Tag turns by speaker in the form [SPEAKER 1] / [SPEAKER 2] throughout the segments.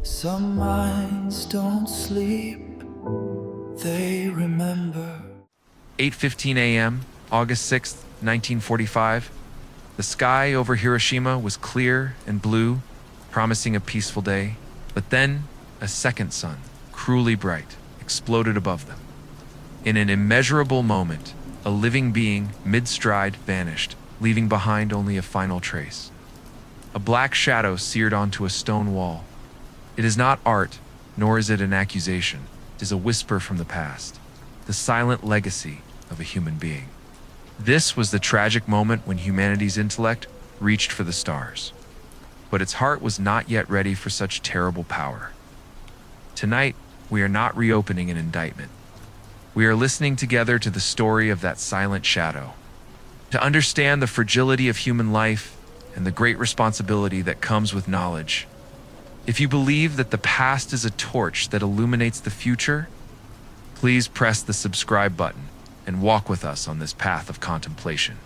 [SPEAKER 1] Some minds don't sleep, they remember.
[SPEAKER 2] 8:15 a.m., August 6th, 1945. The sky over Hiroshima was clear and blue, promising a peaceful day. But then, a second sun, cruelly bright, exploded above them. In an immeasurable moment, a living being, mid-stride, vanished, leaving behind only a final trace. A black shadow seared onto a stone wall. It is not art, nor is it an accusation. It is a whisper from the past, the silent legacy of a human being. This was the tragic moment when humanity's intellect reached for the stars. But its heart was not yet ready for such terrible power. Tonight, we are not reopening an indictment. We are listening together to the story of that silent shadow, to understand the fragility of human life and the great responsibility that comes with knowledge. If you believe that the past is a torch that illuminates the future, please press the subscribe button and walk with us on this path of contemplation.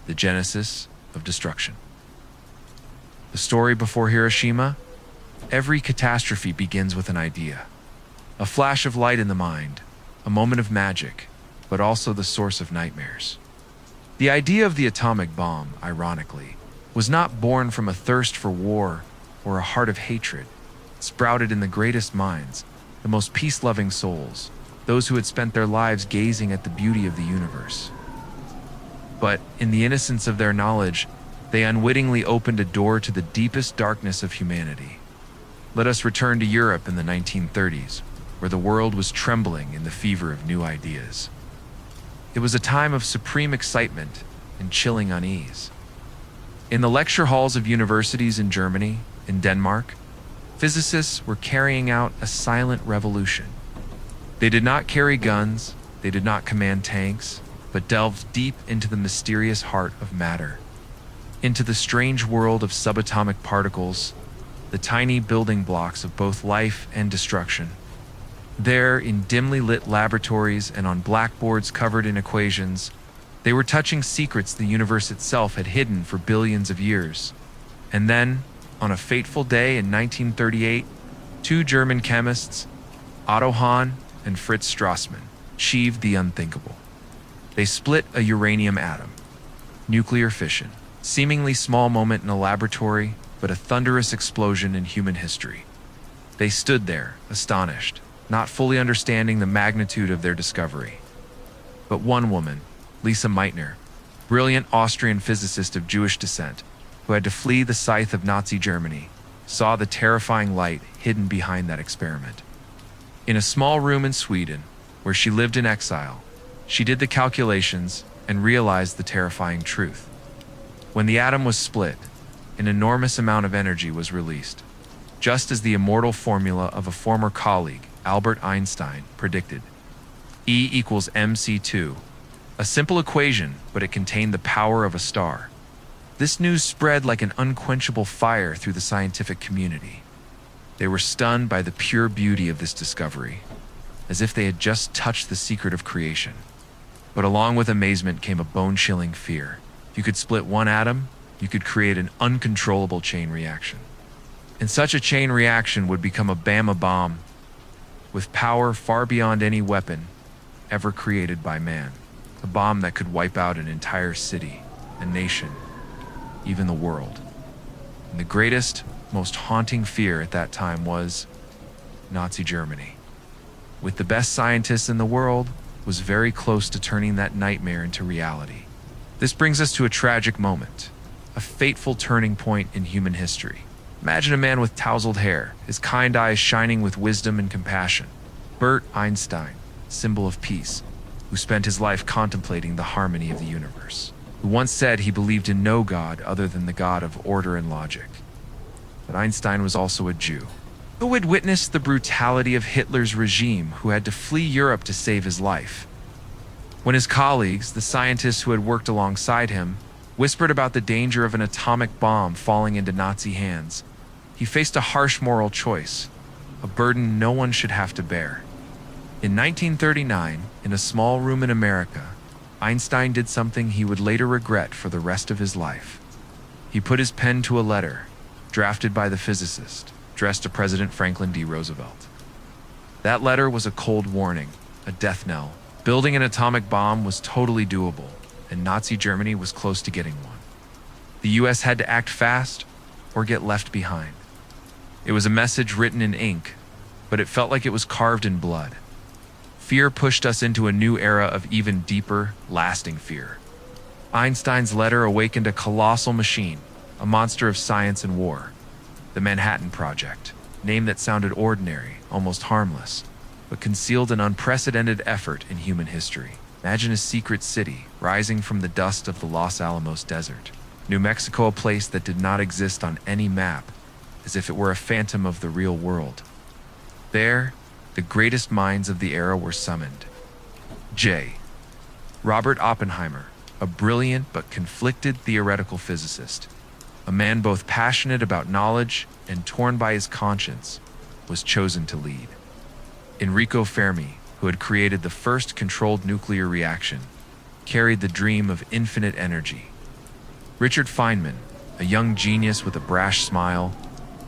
[SPEAKER 2] The genesis of destruction. The story before Hiroshima, every catastrophe begins with an idea. A flash of light in the mind, a moment of magic, but also the source of nightmares. The idea of the atomic bomb, ironically, was not born from a thirst for war or a heart of hatred. It sprouted in the greatest minds, the most peace-loving souls, those who had spent their lives gazing at the beauty of the universe. But in the innocence of their knowledge, they unwittingly opened a door to the deepest darkness of humanity. Let us return to Europe in the 1930s, where the world was trembling in the fever of new ideas. It was a time of supreme excitement and chilling unease. In the lecture halls of universities in Germany, in Denmark, physicists were carrying out a silent revolution. They did not carry guns, they did not command tanks, but delved deep into the mysterious heart of matter, into the strange world of subatomic particles, the tiny building blocks of both life and destruction. There, in dimly lit laboratories and on blackboards covered in equations, they were touching secrets the universe itself had hidden for billions of years. And then, on a fateful day in 1938, two German chemists, Otto Hahn and Fritz Strassmann, achieved the unthinkable. They split a uranium atom. Nuclear fission. Seemingly small moment in a laboratory, but a thunderous explosion in human history. They stood there, astonished, not fully understanding the magnitude of their discovery. But one woman, Lise Meitner, brilliant Austrian physicist of Jewish descent, who had to flee the scythe of Nazi Germany, saw the terrifying light hidden behind that experiment. In a small room in Sweden, where she lived in exile, she did the calculations and realized the terrifying truth. When the atom was split, an enormous amount of energy was released, just as the immortal formula of a former colleague, Albert Einstein, predicted. E equals mc2. A simple equation, but it contained the power of a star. This news spread like an unquenchable fire through the scientific community. They were stunned by the pure beauty of this discovery, as if they had just touched the secret of creation. But along with amazement came a bone-chilling fear. If you could split one atom, you could create an uncontrollable chain reaction. And such a chain reaction would become a Bama bomb, with power far beyond any weapon ever created by man. A bomb that could wipe out an entire city, a nation, even the world. And the greatest, most haunting fear at that time was Nazi Germany, with the best scientists in the world, was very close to turning that nightmare into reality. This brings us to a tragic moment, a fateful turning point in human history. Imagine a man with tousled hair, his kind eyes shining with wisdom and compassion. Bert Einstein, symbol of peace, who spent his life contemplating the harmony of the universe, who once said he believed in no God other than the God of order and logic. But Einstein was also a Jew, who had witnessed the brutality of Hitler's regime, who had to flee Europe to save his life. When his colleagues, the scientists who had worked alongside him, whispered about the danger of an atomic bomb falling into Nazi hands, he faced a harsh moral choice, a burden no one should have to bear. In 1939, in a small room in America, Einstein did something he would later regret for the rest of his life. He put his pen to a letter, drafted by the physicist, addressed to President Franklin D. Roosevelt. That letter was a cold warning, a death knell. Building an atomic bomb was totally doable, and Nazi Germany was close to getting one. The US had to act fast or get left behind. It was a message written in ink, but it felt like it was carved in blood. Fear pushed us into a new era of even deeper, lasting fear. Einstein's letter awakened a colossal machine, a monster of science and war. The Manhattan Project, a name that sounded ordinary, almost harmless, but concealed an unprecedented effort in human history. Imagine a secret city rising from the dust of the Los Alamos Desert. New Mexico, a place that did not exist on any map, as if it were a phantom of the real world. There, the greatest minds of the era were summoned. J. Robert Oppenheimer, a brilliant but conflicted theoretical physicist, a man both passionate about knowledge and torn by his conscience, was chosen to lead. Enrico Fermi, who had created the first controlled nuclear reaction, carried the dream of infinite energy. Richard Feynman, a young genius with a brash smile,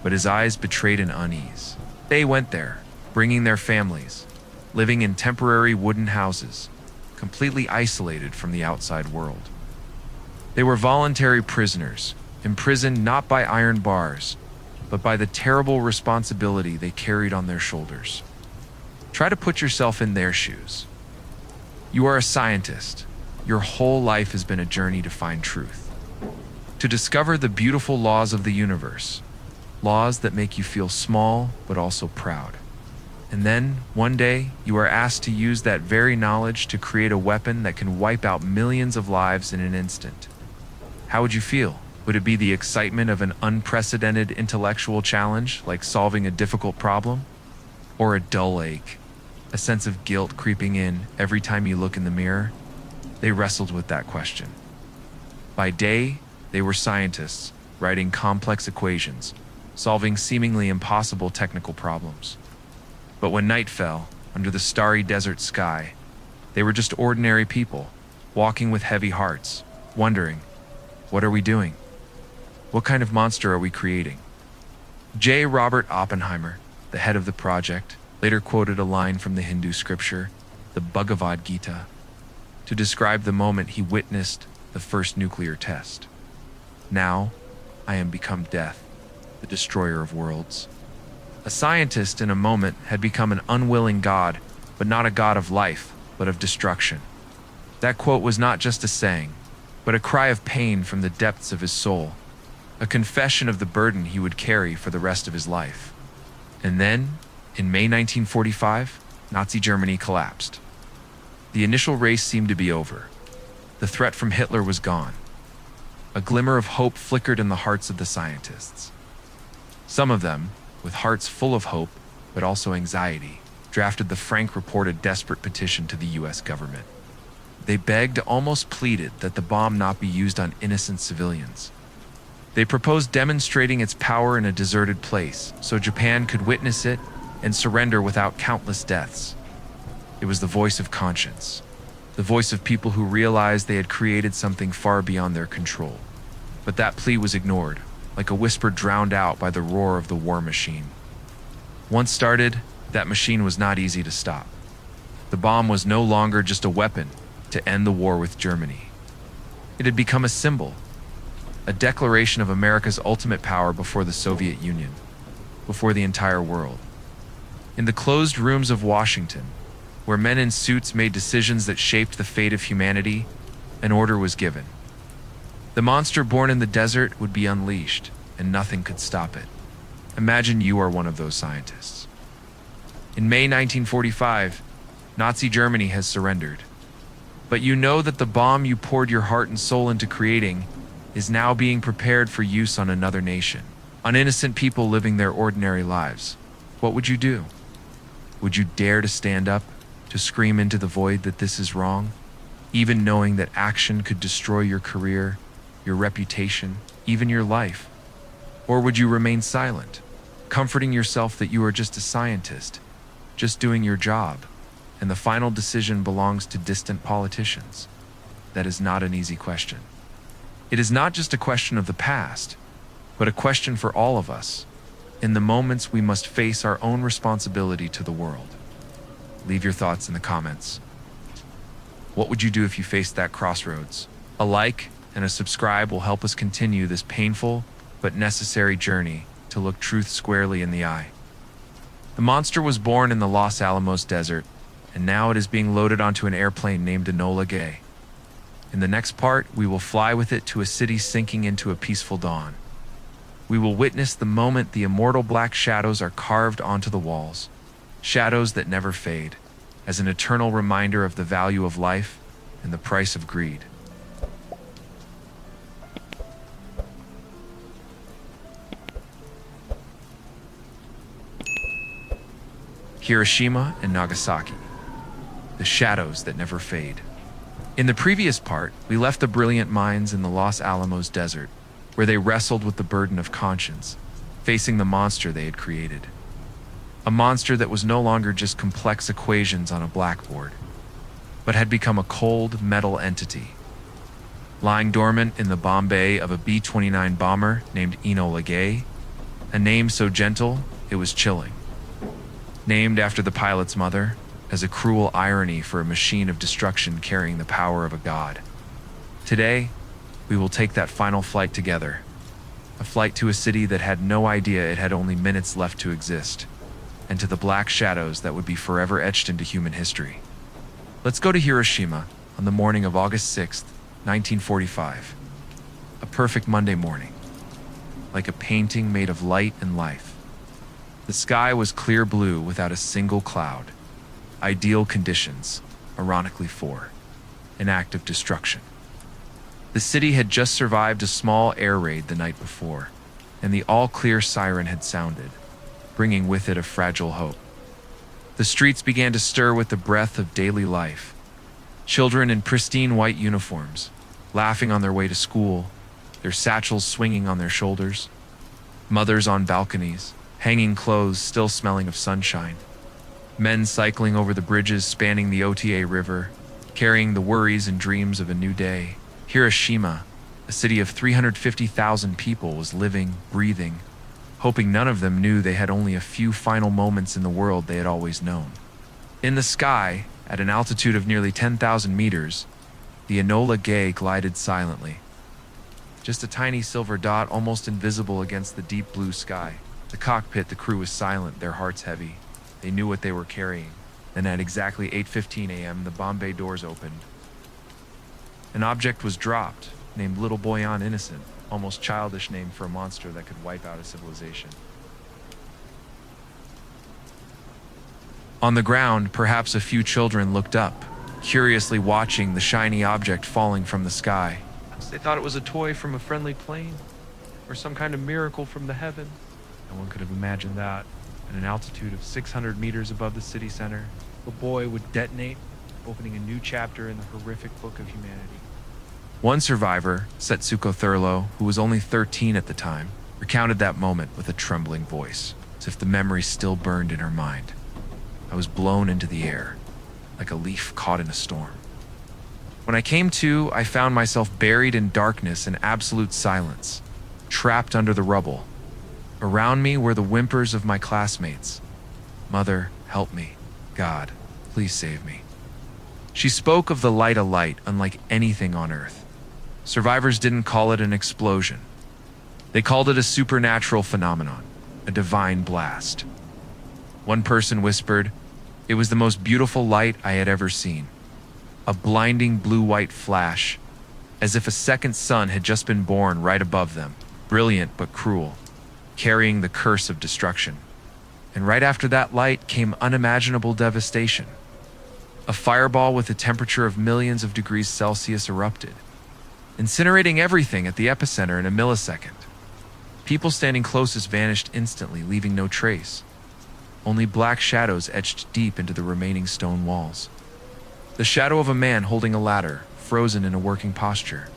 [SPEAKER 2] but his eyes betrayed an unease. They went there, bringing their families, living in temporary wooden houses, completely isolated from the outside world. They were voluntary prisoners, imprisoned not by iron bars, but by the terrible responsibility they carried on their shoulders. Try to put yourself in their shoes. You are a scientist. Your whole life has been a journey to find truth, to discover the beautiful laws of the universe, laws that make you feel small but also proud. And then, one day, you are asked to use that very knowledge to create a weapon that can wipe out millions of lives in an instant. How would you feel? Would it be the excitement of an unprecedented intellectual challenge, like solving a difficult problem? Or a dull ache, a sense of guilt creeping in every time you look in the mirror? They wrestled with that question. By day, they were scientists, writing complex equations, solving seemingly impossible technical problems. But when night fell, under the starry desert sky, they were just ordinary people, walking with heavy hearts, wondering, what are we doing? What kind of monster are we creating? J. Robert Oppenheimer, the head of the project, later quoted a line from the Hindu scripture, the Bhagavad Gita, to describe the moment he witnessed the first nuclear test. Now, I am become death, the destroyer of worlds. A scientist in a moment had become an unwilling god, but not a god of life, but of destruction. That quote was not just a saying, but a cry of pain from the depths of his soul, a confession of the burden he would carry for the rest of his life. And then, in May 1945, Nazi Germany collapsed. The initial race seemed to be over. The threat from Hitler was gone. A glimmer of hope flickered in the hearts of the scientists. Some of them, with hearts full of hope, but also anxiety, drafted the Frank reported desperate petition to the US government. They begged, almost pleaded, that the bomb not be used on innocent civilians. They proposed demonstrating its power in a deserted place, so Japan could witness it and surrender without countless deaths. It was the voice of conscience, the voice of people who realized they had created something far beyond their control. But that plea was ignored, like a whisper drowned out by the roar of the war machine. Once started, that machine was not easy to stop. The bomb was no longer just a weapon to end the war with Germany. It had become a symbol, a declaration of America's ultimate power before the Soviet Union, before the entire world. In the closed rooms of Washington, where men in suits made decisions that shaped the fate of humanity, an order was given. The monster born in the desert would be unleashed, and nothing could stop it. Imagine you are one of those scientists. In May 1945, Nazi Germany has surrendered. But you know that the bomb you poured your heart and soul into creating is now being prepared for use on another nation, on innocent people living their ordinary lives. What would you do? Would you dare to stand up, to scream into the void that this is wrong, even knowing that action could destroy your career, your reputation, even your life? Or would you remain silent, comforting yourself that you are just a scientist, just doing your job, and the final decision belongs to distant politicians? that is not an easy question. It is not just a question of the past, but a question for all of us. In the moments we must face our own responsibility to the world. Leave your thoughts in the comments. What would you do if you faced that crossroads? A like and a subscribe will help us continue this painful but necessary journey to look truth squarely in the eye. The monster was born in the Los Alamos desert, and now it is being loaded onto an airplane named Enola Gay. In the next part, we will fly with it to a city sinking into a peaceful dawn. We will witness the moment the immortal black shadows are carved onto the walls, shadows that never fade, as an eternal reminder of the value of life and the price of greed. Hiroshima and Nagasaki, the shadows that never fade. In the previous part, we left the brilliant minds in the Los Alamos desert, where they wrestled with the burden of conscience, facing the monster they had created. A monster that was no longer just complex equations on a blackboard, but had become a cold metal entity. Lying dormant in the bomb bay of a B-29 bomber named Enola Gay, a name so gentle it was chilling. Named after the pilot's mother, as a cruel irony for a machine of destruction carrying the power of a god. Today, we will take that final flight together. A flight to a city that had no idea it had only minutes left to exist, and to the black shadows that would be forever etched into human history. Let's go to Hiroshima on the morning of August 6th, 1945. A perfect Monday morning, like a painting made of light and life. The sky was clear blue without a single cloud. Ideal conditions, ironically, for an act of destruction. The city had just survived a small air raid the night before, and the all-clear siren had sounded, bringing with it a fragile hope. The streets began to stir with the breath of daily life. Children in pristine white uniforms, laughing on their way to school, their satchels swinging on their shoulders. Mothers on balconies, hanging clothes still smelling of sunshine. Men cycling over the bridges spanning the Ota River, carrying the worries and dreams of a new day. Hiroshima, a city of 350,000 people, was living, breathing, hoping none of them knew they had only a few final moments in the world they had always known. In the sky, at an altitude of nearly 10,000 meters, the Enola Gay glided silently. Just a tiny silver dot almost invisible against the deep blue sky. The cockpit, the crew was silent, their hearts heavy. They knew what they were carrying. Then at exactly 8:15 a.m., the bomb bay doors opened. An object was dropped, named Little Boy on Innocent, almost childish name for a monster that could wipe out a civilization. On the ground, perhaps a few children looked up, curiously watching the shiny object falling from the sky. They thought it was a toy from a friendly plane, or some kind of miracle from the heaven. No one could have imagined that. At an altitude of 600 meters above the city center, the boy would detonate, opening a new chapter in the horrific book of humanity. One survivor, Setsuko Thurlow, who was only 13 at the time, recounted that moment with a trembling voice, as if the memory still burned in her mind. I was blown into the air, like a leaf caught in a storm. When I came to, I found myself buried in darkness and absolute silence, trapped under the rubble. Around me were the whimpers of my classmates. Mother, help me. God, please save me. She spoke of the light, a light unlike anything on Earth. Survivors didn't call it an explosion. They called it a supernatural phenomenon, a divine blast. One person whispered, "It was the most beautiful light I had ever seen. A blinding blue-white flash, as if a second sun had just been born right above them, brilliant but cruel, carrying the curse of destruction." And right after that light came unimaginable devastation. A fireball with a temperature of millions of degrees Celsius erupted, incinerating everything at the epicenter in a millisecond. People standing closest vanished instantly, leaving no trace. Only black shadows etched deep into the remaining stone walls. The shadow of a man holding a ladder, frozen in a working posture.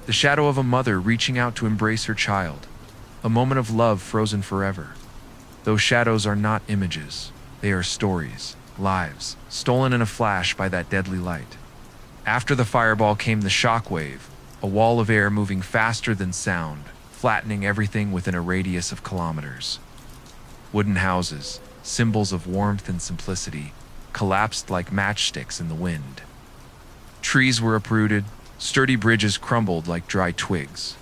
[SPEAKER 2] The shadow of a mother reaching out to embrace her child. A moment of love frozen forever. Those shadows are not images. They are stories, lives, stolen in a flash by that deadly light. After the fireball came the shockwave, a wall of air moving faster than sound, flattening everything within a radius of kilometers. Wooden houses, symbols of warmth and simplicity, collapsed like matchsticks in the wind. Trees were uprooted, sturdy bridges crumbled like dry twigs.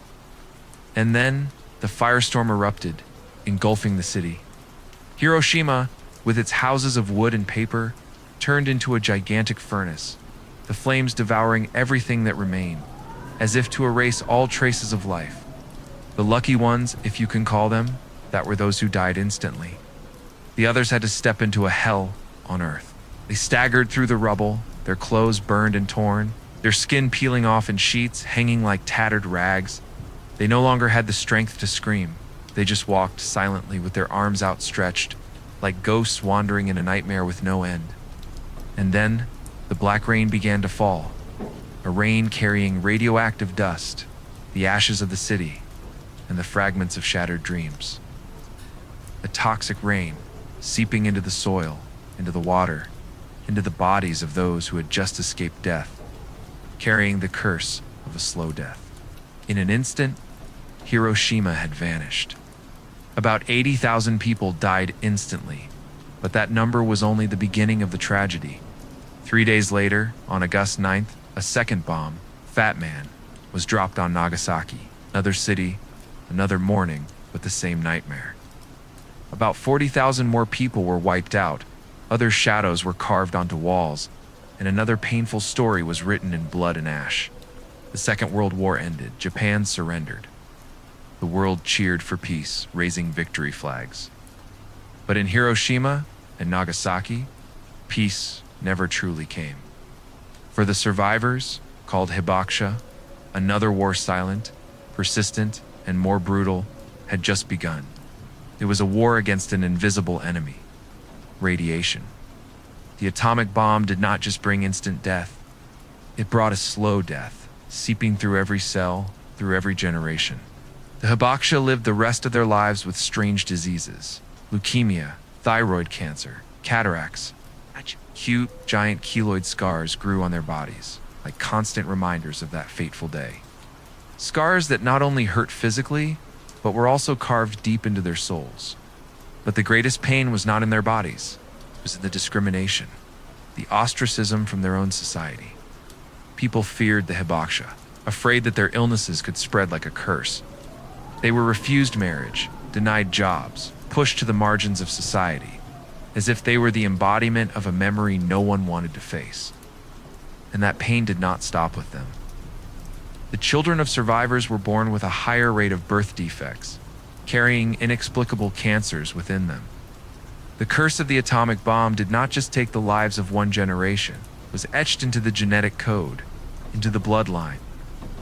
[SPEAKER 2] And then the firestorm erupted, engulfing the city. Hiroshima, with its houses of wood and paper, turned into a gigantic furnace, the flames devouring everything that remained, as if to erase all traces of life. The lucky ones, if you can call them, that were those who died instantly. The others had to step into a hell on earth. They staggered through the rubble, their clothes burned and torn, their skin peeling off in sheets, hanging like tattered rags. They no longer had the strength to scream. They just walked silently with their arms outstretched, like ghosts wandering in a nightmare with no end. And then, the black rain began to fall, a rain carrying radioactive dust, the ashes of the city, and the fragments of shattered dreams. A toxic rain, seeping into the soil, into the water, into the bodies of those who had just escaped death, carrying the curse of a slow death. In an instant, Hiroshima had vanished. About 80,000 people died instantly, but that number was only the beginning of the tragedy. 3 days later, on August 9th, a second bomb, Fat Man, was dropped on Nagasaki, another city, another morning with the same nightmare. About 40,000 more people were wiped out, other shadows were carved onto walls, and another painful story was written in blood and ash. The Second World War ended, Japan surrendered. The world cheered for peace, raising victory flags. But in Hiroshima and Nagasaki, peace never truly came. For the survivors, called hibakusha, another war silent, persistent, and more brutal, had just begun. It was a war against an invisible enemy: radiation. The atomic bomb did not just bring instant death. It brought a slow death, seeping through every cell, through every generation. The hibakusha lived the rest of their lives with strange diseases: leukemia, thyroid cancer, cataracts. Cute, giant keloid scars grew on their bodies, like constant reminders of that fateful day. Scars that not only hurt physically, but were also carved deep into their souls. But the greatest pain was not in their bodies. It was in the discrimination, the ostracism from their own society. People feared the hibakusha, afraid that their illnesses could spread like a curse. They were refused marriage, denied jobs, pushed to the margins of society, as if they were the embodiment of a memory no one wanted to face. And that pain did not stop with them. The children of survivors were born with a higher rate of birth defects, carrying inexplicable cancers within them. The curse of the atomic bomb did not just take the lives of one generation, it was etched into the genetic code, into the bloodline,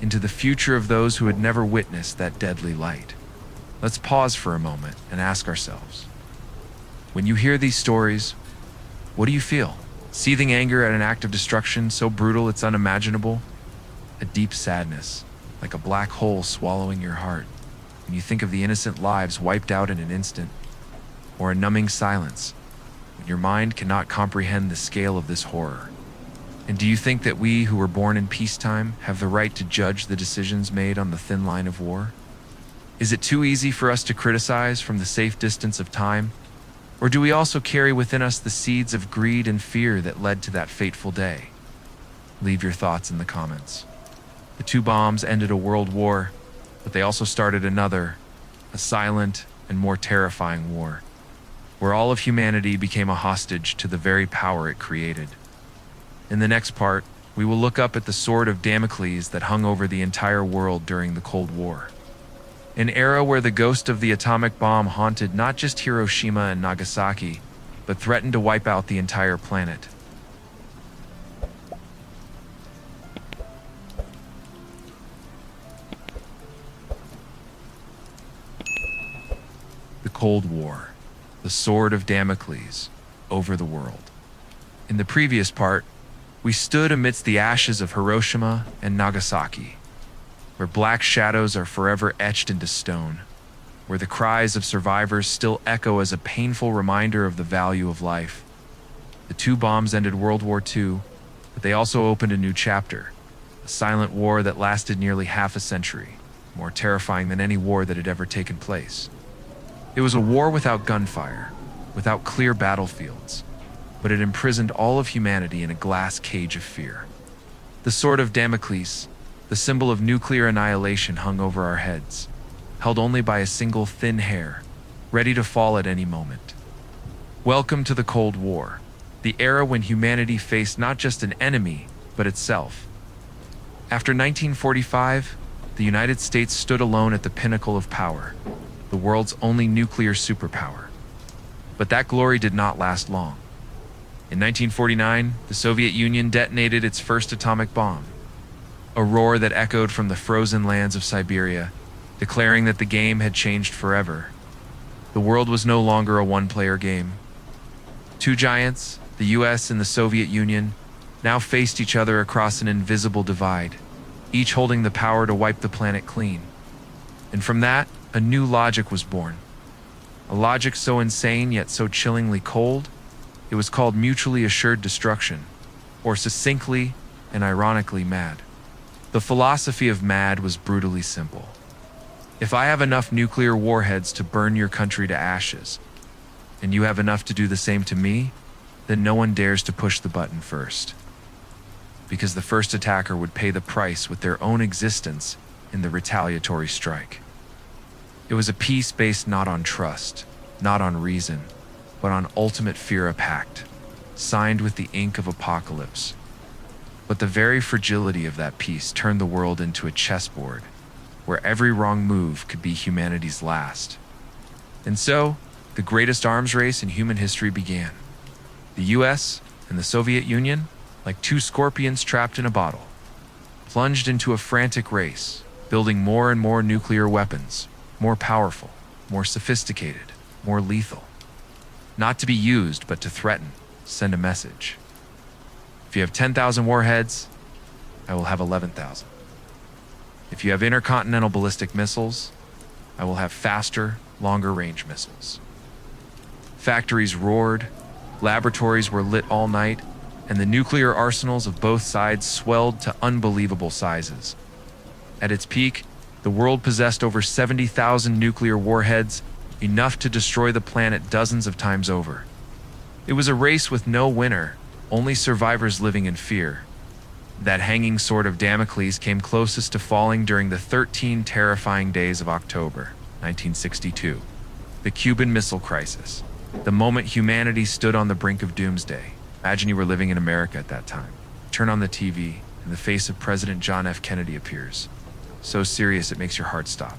[SPEAKER 2] into the future of those who had never witnessed that deadly light. Let's pause for a moment and ask ourselves, when you hear these stories, what do you feel? Seething anger at an act of destruction so brutal it's unimaginable? A deep sadness, like a black hole swallowing your heart when you think of the innocent lives wiped out in an instant? Or a numbing silence, when your mind cannot comprehend the scale of this horror? And do you think that we who were born in peacetime have the right to judge the decisions made on the thin line of war? Is it too easy for us to criticize from the safe distance of time? Or do we also carry within us the seeds of greed and fear that led to that fateful day? Leave your thoughts in the comments. The two bombs ended a world war, but they also started another, a silent and more terrifying war, where all of humanity became a hostage to the very power it created. In the next part, we will look up at the sword of Damocles that hung over the entire world during the Cold War. An era where the ghost of the atomic bomb haunted not just Hiroshima and Nagasaki, but threatened to wipe out the entire planet. The Cold War, the sword of Damocles over the world. In the previous part, we stood amidst the ashes of Hiroshima and Nagasaki, where black shadows are forever etched into stone, where the cries of survivors still echo as a painful reminder of the value of life. The two bombs ended World War II, but they also opened a new chapter, a silent war that lasted nearly half a century, more terrifying than any war that had ever taken place. It was a war without gunfire, without clear battlefields, but it imprisoned all of humanity in a glass cage of fear. The sword of Damocles, the symbol of nuclear annihilation, hung over our heads, held only by a single thin hair, ready to fall at any moment. Welcome to the Cold War, the era when humanity faced not just an enemy, but itself. After 1945, the United States stood alone at the pinnacle of power, the world's only nuclear superpower. But that glory did not last long. In 1949, the Soviet Union detonated its first atomic bomb, a roar that echoed from the frozen lands of Siberia, declaring that the game had changed forever. The world was no longer a one-player game. Two giants, the US and the Soviet Union, now faced each other across an invisible divide, each holding the power to wipe the planet clean. And from that, a new logic was born. A logic so insane yet so chillingly cold, it was called mutually assured destruction, or succinctly and ironically MAD. The philosophy of MAD was brutally simple. If I have enough nuclear warheads to burn your country to ashes, and you have enough to do the same to me, then no one dares to push the button first. Because the first attacker would pay the price with their own existence in the retaliatory strike. It was a peace based not on trust, not on reason, but on ultimate fear, a pact, signed with the ink of apocalypse. But the very fragility of that peace turned the world into a chessboard, where every wrong move could be humanity's last. And so, the greatest arms race in human history began. The US and the Soviet Union, like two scorpions trapped in a bottle, plunged into a frantic race, building more and more nuclear weapons, more powerful, more sophisticated, more lethal. Not to be used, but to threaten, send a message. If you have 10,000 warheads, I will have 11,000. If you have intercontinental ballistic missiles, I will have faster, longer-range missiles. Factories roared, laboratories were lit all night, and the nuclear arsenals of both sides swelled to unbelievable sizes. At its peak, the world possessed over 70,000 nuclear warheads, enough to destroy the planet dozens of times over. It was a race with no winner, only survivors living in fear. That hanging sword of Damocles came closest to falling during the 13 terrifying days of October 1962, the Cuban Missile Crisis. The moment humanity stood on the brink of doomsday. Imagine you were living in America at that time. Turn on the TV, and the face of President John F. Kennedy appears. So serious it makes your heart stop.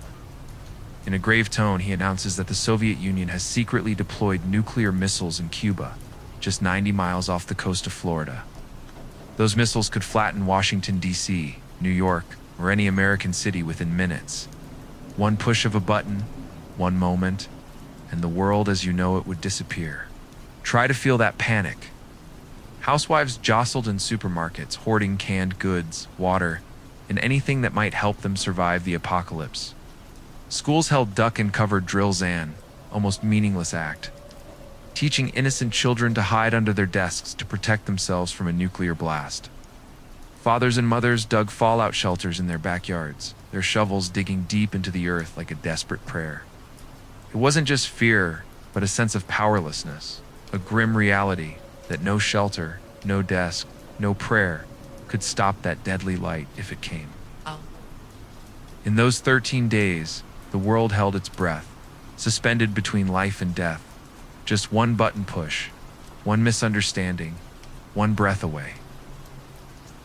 [SPEAKER 2] In a grave tone, he announces that the Soviet Union has secretly deployed nuclear missiles in Cuba, just 90 miles off the coast of Florida. Those missiles could flatten Washington, D.C., New York, or any American city within minutes. One push of a button, one moment, and the world as you know it would disappear. Try to feel that panic. Housewives jostled in supermarkets, hoarding canned goods, water, and anything that might help them survive the apocalypse. Schools held duck-and-cover drills, an almost meaningless act, teaching innocent children to hide under their desks to protect themselves from a nuclear blast. Fathers and mothers dug fallout shelters in their backyards, their shovels digging deep into the earth like a desperate prayer. It wasn't just fear, but a sense of powerlessness, a grim reality that no shelter, no desk, no prayer could stop that deadly light if it came. In those 13 days, the world held its breath, suspended between life and death. Just one button push, one misunderstanding, one breath away.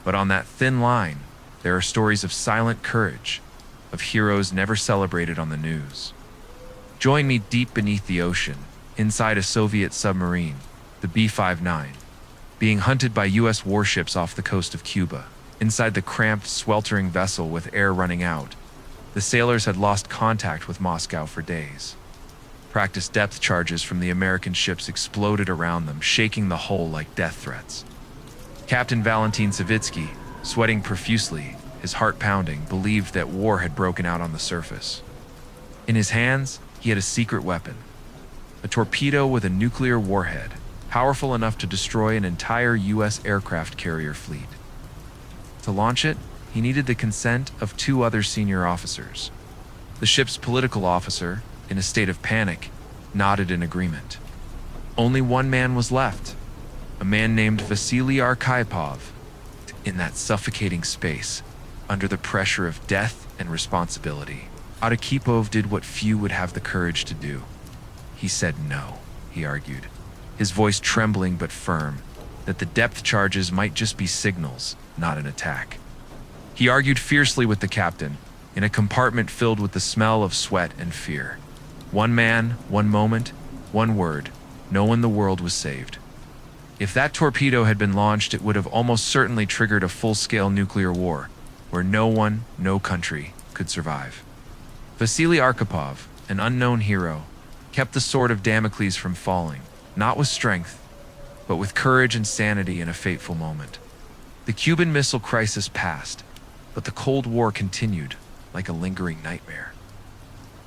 [SPEAKER 2] But on that thin line, there are stories of silent courage, of heroes never celebrated on the news. Join me deep beneath the ocean, inside a Soviet submarine, the B-59, being hunted by US warships off the coast of Cuba. Inside the cramped, sweltering vessel with air running out, the sailors had lost contact with Moscow for days. Practice depth charges from the American ships exploded around them, shaking the hull like death threats. Captain Valentin Savitsky, sweating profusely, his heart pounding, believed that war had broken out on the surface. In his hands, he had a secret weapon, a torpedo with a nuclear warhead, powerful enough to destroy an entire U.S. aircraft carrier fleet. To launch it, he needed the consent of two other senior officers. The ship's political officer, in a state of panic, nodded in agreement. Only one man was left, a man named Vasily Arkhipov. In that suffocating space, under the pressure of death and responsibility, Arkhipov did what few would have the courage to do. He said no, he argued, his voice trembling but firm, that the depth charges might just be signals, not an attack. He argued fiercely with the captain, in a compartment filled with the smell of sweat and fear. One man, one moment, one word, no one in the world was saved. If that torpedo had been launched, it would have almost certainly triggered a full-scale nuclear war, where no one, no country, could survive. Vasily Arkhipov, an unknown hero, kept the sword of Damocles from falling, not with strength, but with courage and sanity in a fateful moment. The Cuban Missile Crisis passed, but the Cold War continued, like a lingering nightmare.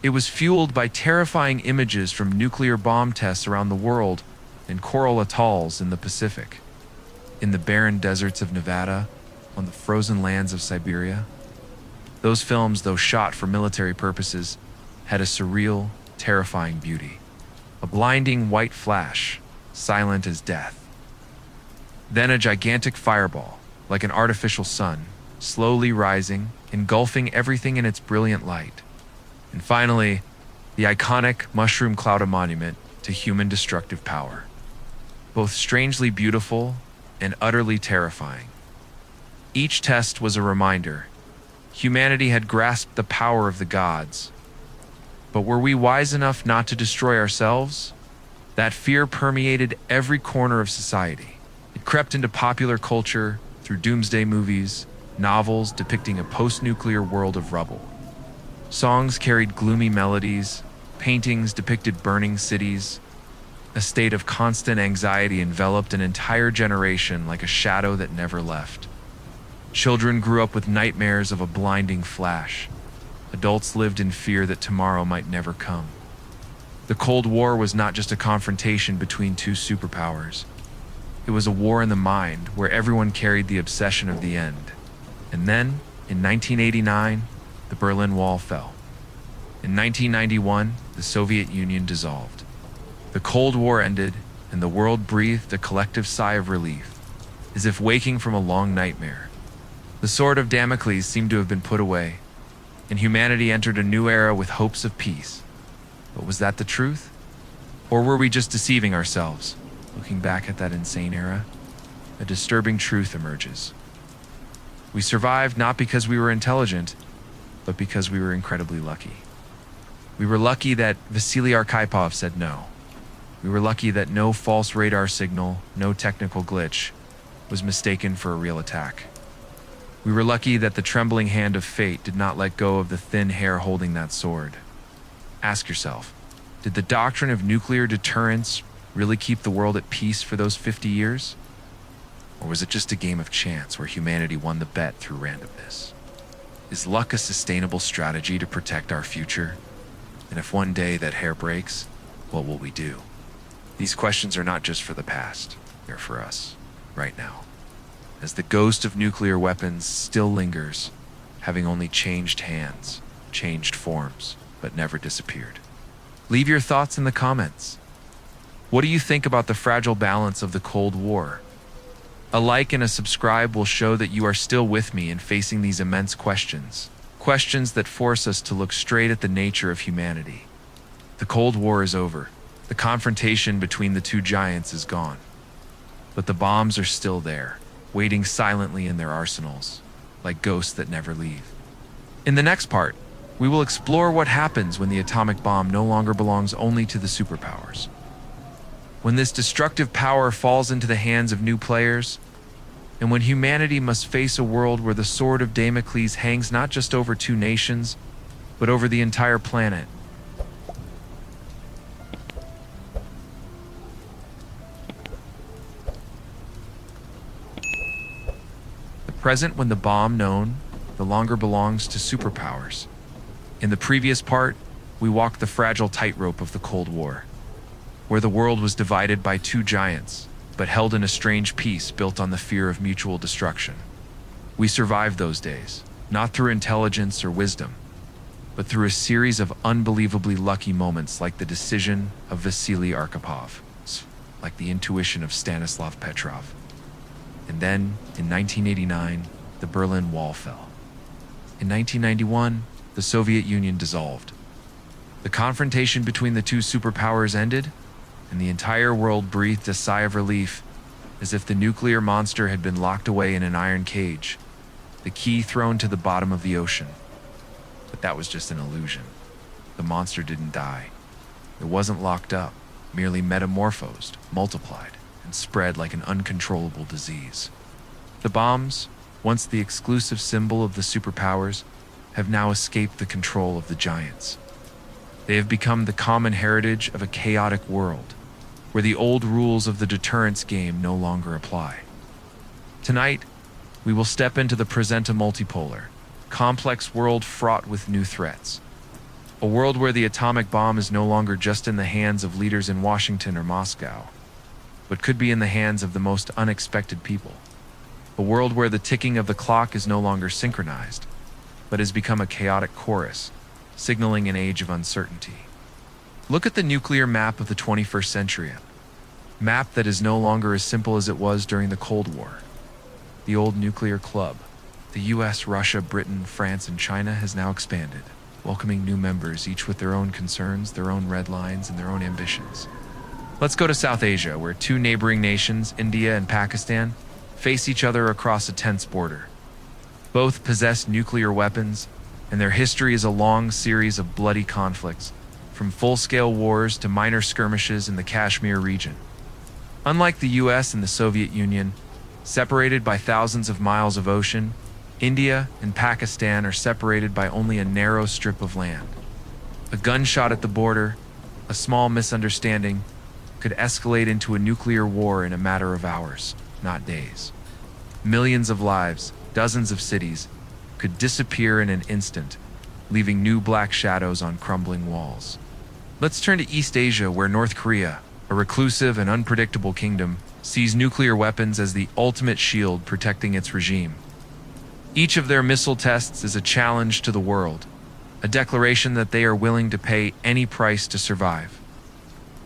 [SPEAKER 2] It was fueled by terrifying images from nuclear bomb tests around the world and coral atolls in the Pacific, in the barren deserts of Nevada, on the frozen lands of Siberia. Those films, though shot for military purposes, had a surreal, terrifying beauty. A blinding white flash, silent as death. Then a gigantic fireball, like an artificial sun, slowly rising, engulfing everything in its brilliant light. And finally, the iconic mushroom cloud monument to human destructive power. Both strangely beautiful and utterly terrifying. Each test was a reminder. Humanity had grasped the power of the gods. But were we wise enough not to destroy ourselves? That fear permeated every corner of society. It crept into popular culture through doomsday movies, novels depicting a post-nuclear world of rubble. Songs carried gloomy melodies, paintings depicted burning cities. A state of constant anxiety enveloped an entire generation like a shadow that never left. Children grew up with nightmares of a blinding flash. Adults lived in fear that tomorrow might never come. The Cold War was not just a confrontation between two superpowers. It was a war in the mind where everyone carried the obsession of the end. And then, in 1989, the Berlin Wall fell. In 1991, the Soviet Union dissolved. The Cold War ended, and the world breathed a collective sigh of relief, as if waking from a long nightmare. The sword of Damocles seemed to have been put away, and humanity entered a new era with hopes of peace. But was that the truth? Or were we just deceiving ourselves? Looking back at that insane era, a disturbing truth emerges. We survived not because we were intelligent, but because we were incredibly lucky. We were lucky that Vasily Arkhipov said no. We were lucky that no false radar signal, no technical glitch, was mistaken for a real attack. We were lucky that the trembling hand of fate did not let go of the thin hair holding that sword. Ask yourself, did the doctrine of nuclear deterrence really keep the world at peace for those 50 years? Or was it just a game of chance where humanity won the bet through randomness? Is luck a sustainable strategy to protect our future? And if one day that hair breaks, what will we do? These questions are not just for the past, they're for us, right now. As the ghost of nuclear weapons still lingers, having only changed hands, changed forms, but never disappeared. Leave your thoughts in the comments. What do you think about the fragile balance of the Cold War? A like and a subscribe will show that you are still with me in facing these immense questions. Questions that force us to look straight at the nature of humanity. The Cold War is over. The confrontation between the two giants is gone. But the bombs are still there, waiting silently in their arsenals, like ghosts that never leave. In the next part, we will explore what happens when the atomic bomb no longer belongs only to the superpowers. When this destructive power falls into the hands of new players, and when humanity must face a world where the sword of Damocles hangs not just over two nations, but over the entire planet. The present when the bomb known no longer belongs to superpowers. In the previous part, we walked the fragile tightrope of the Cold War. where the world was divided by two giants, but held in a strange peace built on the fear of mutual destruction. We survived those days, not through intelligence or wisdom, but through a series of unbelievably lucky moments like the decision of Vasily Arkhipov, like the intuition of Stanislav Petrov. And then, in 1989, the Berlin Wall fell. In 1991, the Soviet Union dissolved. The confrontation between the two superpowers ended, and the entire world breathed a sigh of relief, as if the nuclear monster had been locked away in an iron cage, the key thrown to the bottom of the ocean. But that was just an illusion. The monster didn't die. It wasn't locked up, merely metamorphosed, multiplied, and spread like an uncontrollable disease. The bombs, once the exclusive symbol of the superpowers, have now escaped the control of the giants. They have become the common heritage of a chaotic world, where the old rules of the deterrence game no longer apply. Tonight, we will step into the present multipolar, complex world fraught with new threats. A world where the atomic bomb is no longer just in the hands of leaders in Washington or Moscow, but could be in the hands of the most unexpected people. A world where the ticking of the clock is no longer synchronized, but has become a chaotic chorus, signaling an age of uncertainty. Look at the nuclear map of the 21st century, a map that is no longer as simple as it was during the Cold War. The old nuclear club, the US, Russia, Britain, France, and China, has now expanded, welcoming new members, each with their own concerns, their own red lines, and their own ambitions. Let's go to South Asia, where two neighboring nations, India and Pakistan, face each other across a tense border. Both possess nuclear weapons, and their history is a long series of bloody conflicts, from full-scale wars to minor skirmishes in the Kashmir region. Unlike the US and the Soviet Union, separated by thousands of miles of ocean, India and Pakistan are separated by only a narrow strip of land. A gunshot at the border, a small misunderstanding, could escalate into a nuclear war in a matter of hours, not days. Millions of lives, dozens of cities, could disappear in an instant, leaving new black shadows on crumbling walls. Let's turn to East Asia, where North Korea, a reclusive and unpredictable kingdom, sees nuclear weapons as the ultimate shield protecting its regime. Each of their missile tests is a challenge to the world, a declaration that they are willing to pay any price to survive.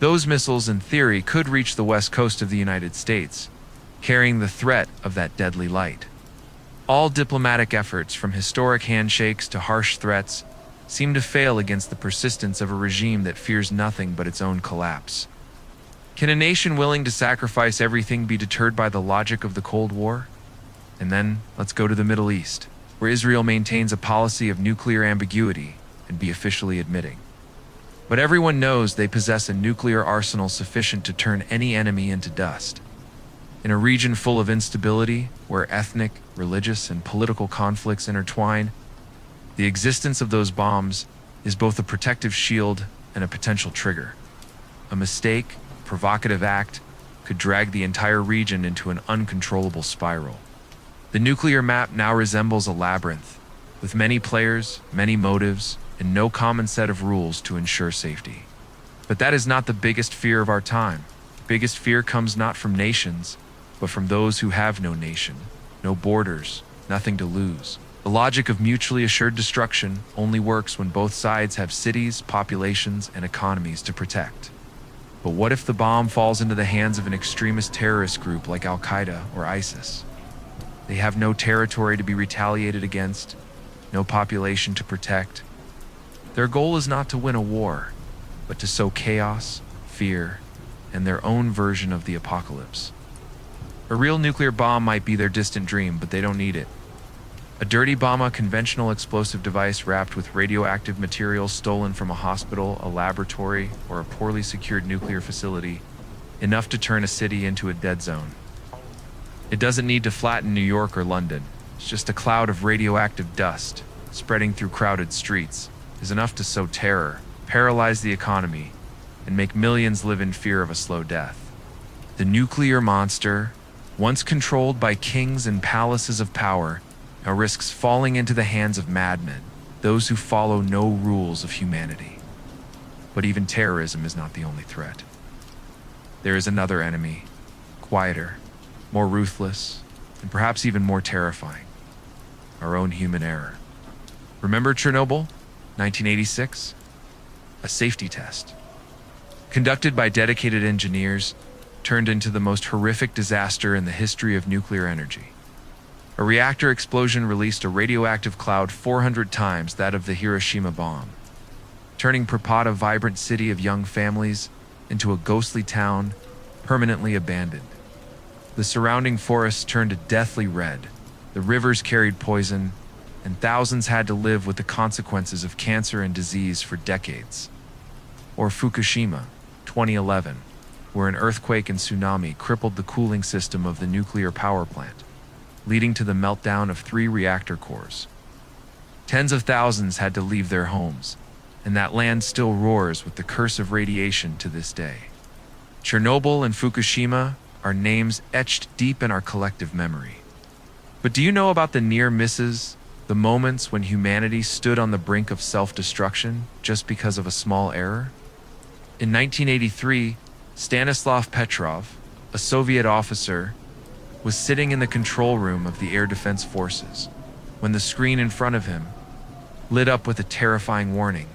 [SPEAKER 2] Those missiles, in theory, could reach the west coast of the United States, carrying the threat of that deadly light. All diplomatic efforts, from historic handshakes to harsh threats, seem to fail against the persistence of a regime that fears nothing but its own collapse. Can a nation willing to sacrifice everything be deterred by the logic of the Cold War? And then, let's go to the Middle East, where Israel maintains a policy of nuclear ambiguity and be officially admitting. But everyone knows they possess a nuclear arsenal sufficient to turn any enemy into dust. In a region full of instability, where ethnic, religious, and political conflicts intertwine, the existence of those bombs is both a protective shield and a potential trigger. A mistake, provocative act, could drag the entire region into an uncontrollable spiral. The nuclear map now resembles a labyrinth, with many players, many motives, and no common set of rules to ensure safety. But that is not the biggest fear of our time. The biggest fear comes not from nations, but from those who have no nation, no borders, nothing to lose. The logic of mutually assured destruction only works when both sides have cities, populations, and economies to protect. But what if the bomb falls into the hands of an extremist terrorist group like Al-Qaeda or ISIS? They have no territory to be retaliated against, no population to protect. Their goal is not to win a war, but to sow chaos, fear, and their own version of the apocalypse. A real nuclear bomb might be their distant dream, but they don't need it. A dirty bomb, a conventional explosive device wrapped with radioactive material stolen from a hospital, a laboratory, or a poorly secured nuclear facility, enough to turn a city into a dead zone. It doesn't need to flatten New York or London. It's just a cloud of radioactive dust, spreading through crowded streets, is enough to sow terror, paralyze the economy, and make millions live in fear of a slow death. The nuclear monster, once controlled by kings and palaces of power, now risks falling into the hands of madmen, those who follow no rules of humanity. But even terrorism is not the only threat. there is another enemy, quieter, more ruthless, and perhaps even more terrifying: our own human error. Remember Chernobyl, 1986? A safety test, conducted by dedicated engineers, turned into the most horrific disaster in the history of nuclear energy. A reactor explosion released a radioactive cloud 400 times that of the Hiroshima bomb, turning Pripyat, a vibrant city of young families, into a ghostly town permanently abandoned. The surrounding forests turned a deathly red, the rivers carried poison, and thousands had to live with the consequences of cancer and disease for decades. Or Fukushima, 2011, where an earthquake and tsunami crippled the cooling system of the nuclear power plant, leading to the meltdown of 3 reactor cores. Tens of thousands had to leave their homes, and that land still roars with the curse of radiation to this day. Chernobyl and Fukushima are names etched deep in our collective memory. But do you know about the near misses, the moments when humanity stood on the brink of self-destruction just because of a small error? In 1983, Stanislav Petrov, a Soviet officer, was sitting in the control room of the Air Defense Forces when the screen in front of him lit up with a terrifying warning.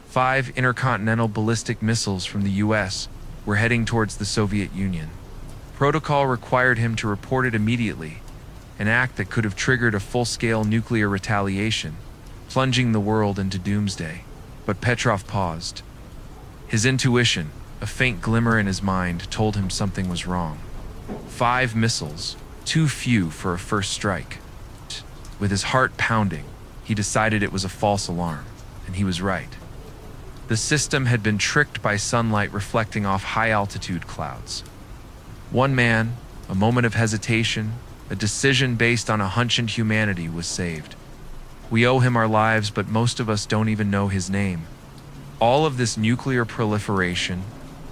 [SPEAKER 2] 5 intercontinental ballistic missiles from the US were heading towards the Soviet Union. Protocol required him to report it immediately, an act that could have triggered a full-scale nuclear retaliation, plunging the world into doomsday. But Petrov paused. His intuition, a faint glimmer in his mind, told him something was wrong. 5 missiles, too few for a first strike. With his heart pounding, he decided it was a false alarm, and he was right. The system had been tricked by sunlight reflecting off high-altitude clouds. One man, a moment of hesitation, a decision based on a hunch and humanity, was saved. We owe him our lives, but most of us don't even know his name. All of this nuclear proliferation,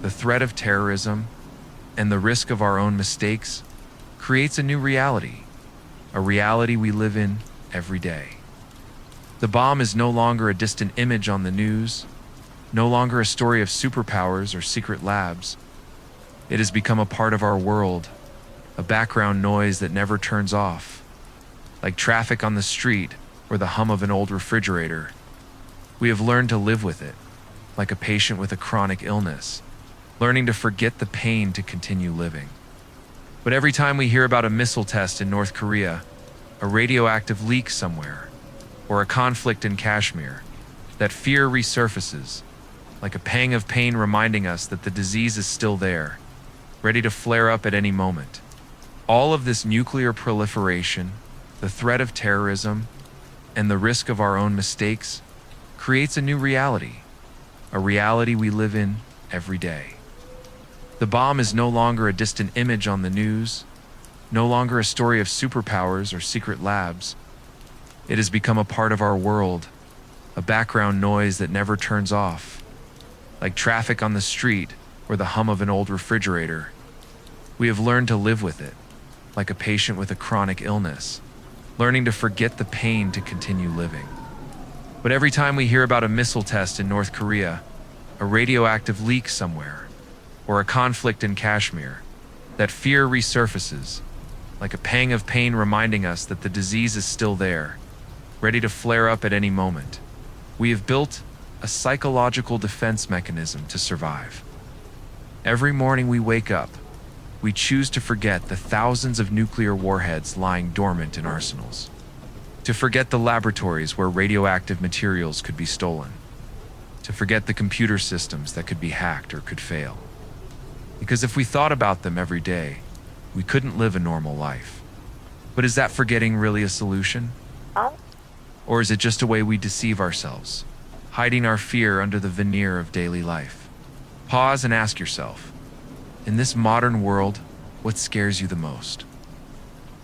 [SPEAKER 2] the threat of terrorism, and the risk of our own mistakes creates a new reality, a reality we live in every day. The bomb is no longer a distant image on the news, no longer a story of superpowers or secret labs. It has become a part of our world, a background noise that never turns off, like traffic on the street or the hum of an old refrigerator. We have learned to live with it, like a patient with a chronic illness, learning to forget the pain to continue living. But every time we hear about a missile test in North Korea, a radioactive leak somewhere, or a conflict in Kashmir, that fear resurfaces, like a pang of pain reminding us that the disease is still there, ready to flare up at any moment. All of this nuclear proliferation, the threat of terrorism, and the risk of our own mistakes creates a new reality, a reality we live in every day. The bomb is no longer a distant image on the news, no longer a story of superpowers or secret labs. It has become a part of our world, a background noise that never turns off, like traffic on the street or the hum of an old refrigerator. We have learned to live with it, like a patient with a chronic illness, learning to forget the pain to continue living. But every time we hear about a missile test in North Korea, a radioactive leak somewhere, or a conflict in Kashmir, that fear resurfaces, like a pang of pain reminding us that the disease is still there, ready to flare up at any moment. We have built a psychological defense mechanism to survive. Every morning we wake up, we choose to forget the thousands of nuclear warheads lying dormant in arsenals, to forget the laboratories where radioactive materials could be stolen, to forget the computer systems that could be hacked or could fail. Because if we thought about them every day, we couldn't live a normal life. But is that forgetting really a solution? Or is it just a way we deceive ourselves, hiding our fear under the veneer of daily life? Pause and ask yourself, in this modern world, what scares you the most?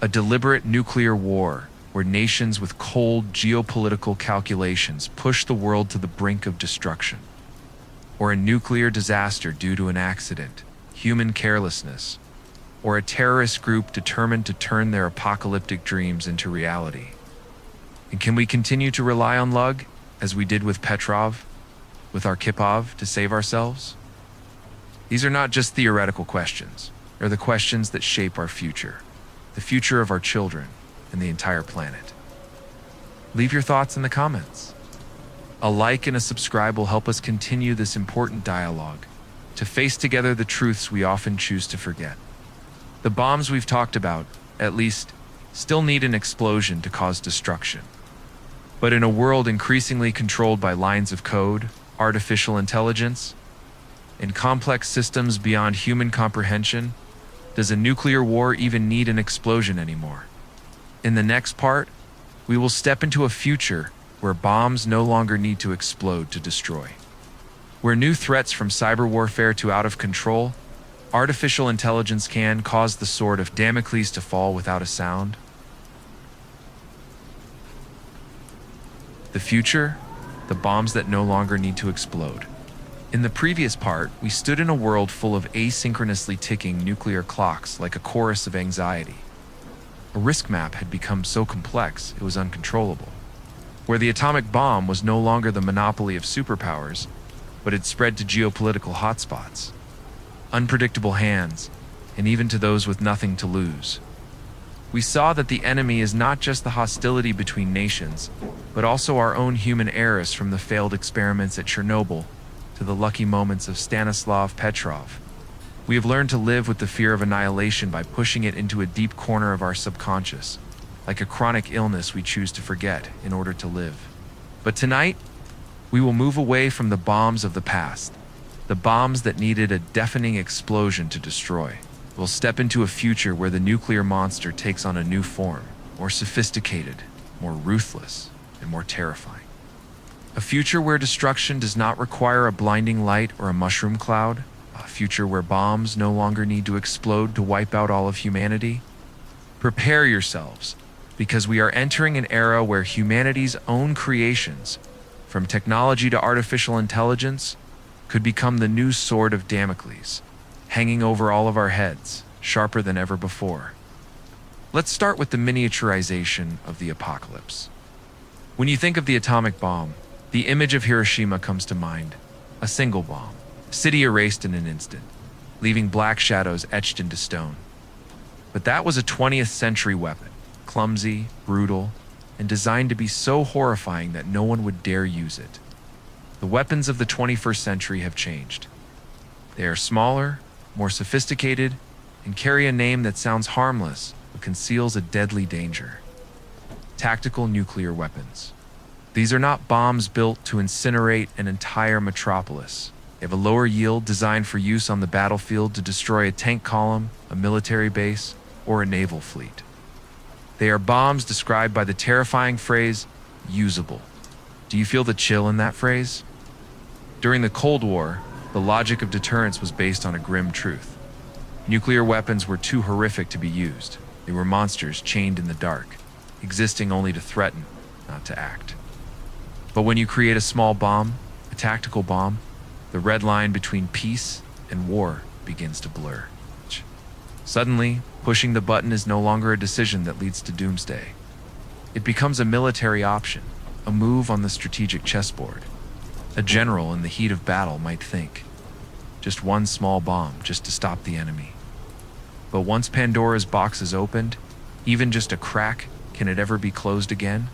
[SPEAKER 2] A deliberate nuclear war where nations with cold geopolitical calculations push the world to the brink of destruction? Or a nuclear disaster due to an accident, human carelessness, or a terrorist group determined to turn their apocalyptic dreams into reality? And can we continue to rely on luck, as we did with Petrov, with our Kipov, to save ourselves? These are not just theoretical questions. They're the questions that shape our future, the future of our children, and the entire planet. Leave your thoughts in the comments. A like and a subscribe will help us continue this important dialogue, to face together the truths we often choose to forget. The bombs we've talked about, at least, still need an explosion to cause destruction. But in a world increasingly controlled by lines of code, artificial intelligence, and complex systems beyond human comprehension, does a nuclear war even need an explosion anymore? In the next part, we will step into a future where bombs no longer need to explode to destroy. Where new threats from cyber warfare to out of control, artificial intelligence can cause the sword of Damocles to fall without a sound. The future, the bombs that no longer need to explode. In the previous part, we stood in a world full of asynchronously ticking nuclear clocks like a chorus of anxiety. A risk map had become so complex it was uncontrollable, where the atomic bomb was no longer the monopoly of superpowers, but had spread to geopolitical hotspots, unpredictable hands, and even to those with nothing to lose. We saw that the enemy is not just the hostility between nations, but also our own human errors, from the failed experiments at Chernobyl to the lucky moments of Stanislav Petrov. We have learned to live with the fear of annihilation by pushing it into a deep corner of our subconscious, like a chronic illness we choose to forget in order to live. But tonight, we will move away from the bombs of the past, the bombs that needed a deafening explosion to destroy. We'll step into a future where the nuclear monster takes on a new form, more sophisticated, more ruthless, and more terrifying. A future where destruction does not require a blinding light or a mushroom cloud. A future where bombs no longer need to explode to wipe out all of humanity. Prepare yourselves, because we are entering an era where humanity's own creations, from technology to artificial intelligence, could become the new sword of Damocles, hanging over all of our heads, sharper than ever before. Let's start with the miniaturization of the apocalypse. When you think of the atomic bomb, the image of Hiroshima comes to mind. A single bomb, city erased in an instant, leaving black shadows etched into stone. But that was a 20th century weapon, clumsy, brutal, and designed to be so horrifying that no one would dare use it. The weapons of the 21st century have changed. They are smaller, more sophisticated, and carry a name that sounds harmless but conceals a deadly danger. Tactical nuclear weapons. These are not bombs built to incinerate an entire metropolis. They have a lower yield, designed for use on the battlefield to destroy a tank column, a military base, or a naval fleet. They are bombs described by the terrifying phrase, usable. Do you feel the chill in that phrase? During the Cold War, the logic of deterrence was based on a grim truth. Nuclear weapons were too horrific to be used. They were monsters chained in the dark, existing only to threaten, not to act. But when you create a small bomb, a tactical bomb, the red line between peace and war begins to blur. Suddenly, pushing the button is no longer a decision that leads to doomsday. It becomes a military option, a move on the strategic chessboard. A general in the heat of battle might think, just one small bomb just to stop the enemy. But once Pandora's box is opened, even just a crack, can it ever be closed again?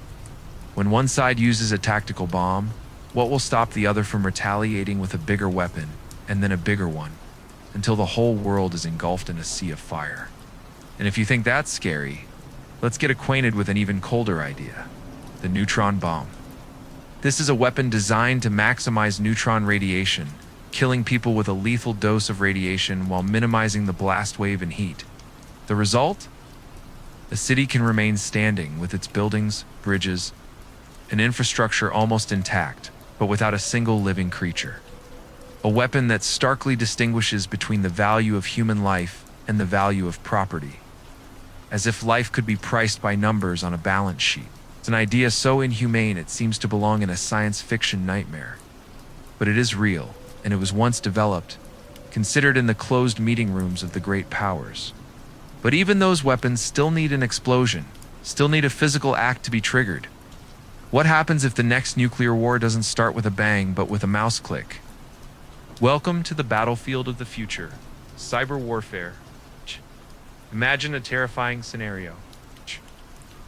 [SPEAKER 2] When one side uses a tactical bomb, what will stop the other from retaliating with a bigger weapon, and then a bigger one, until the whole world is engulfed in a sea of fire? And if you think that's scary, let's get acquainted with an even colder idea, the neutron bomb. This is a weapon designed to maximize neutron radiation, killing people with a lethal dose of radiation while minimizing the blast wave and heat. The result? A city can remain standing with its buildings, bridges, and infrastructure almost intact, but without a single living creature. A weapon that starkly distinguishes between the value of human life and the value of property. As if life could be priced by numbers on a balance sheet. It's an idea so inhumane it seems to belong in a science fiction nightmare. But it is real, and it was once developed, considered in the closed meeting rooms of the great powers. But even those weapons still need an explosion, still need a physical act to be triggered. What happens if the next nuclear war doesn't start with a bang, but with a mouse click? Welcome to the battlefield of the future, cyber warfare. Imagine a terrifying scenario.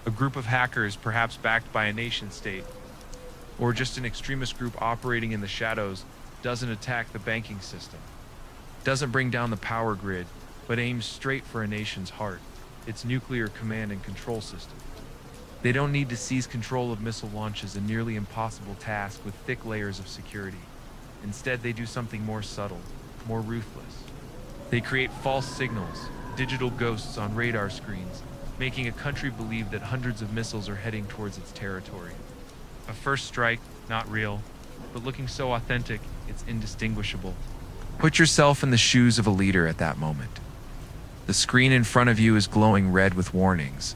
[SPEAKER 2] A group of hackers, perhaps backed by a nation state, or just an extremist group operating in the shadows, doesn't attack the banking system, doesn't bring down the power grid, but aims straight for a nation's heart, its nuclear command and control system. They don't need to seize control of missile launches, a nearly impossible task with thick layers of security. Instead, they do something more subtle, more ruthless. They create false signals, digital ghosts on radar screens, making a country believe that hundreds of missiles are heading towards its territory. A first strike, not real, but looking so authentic, it's indistinguishable. Put yourself in the shoes of a leader at that moment. The screen in front of you is glowing red with warnings.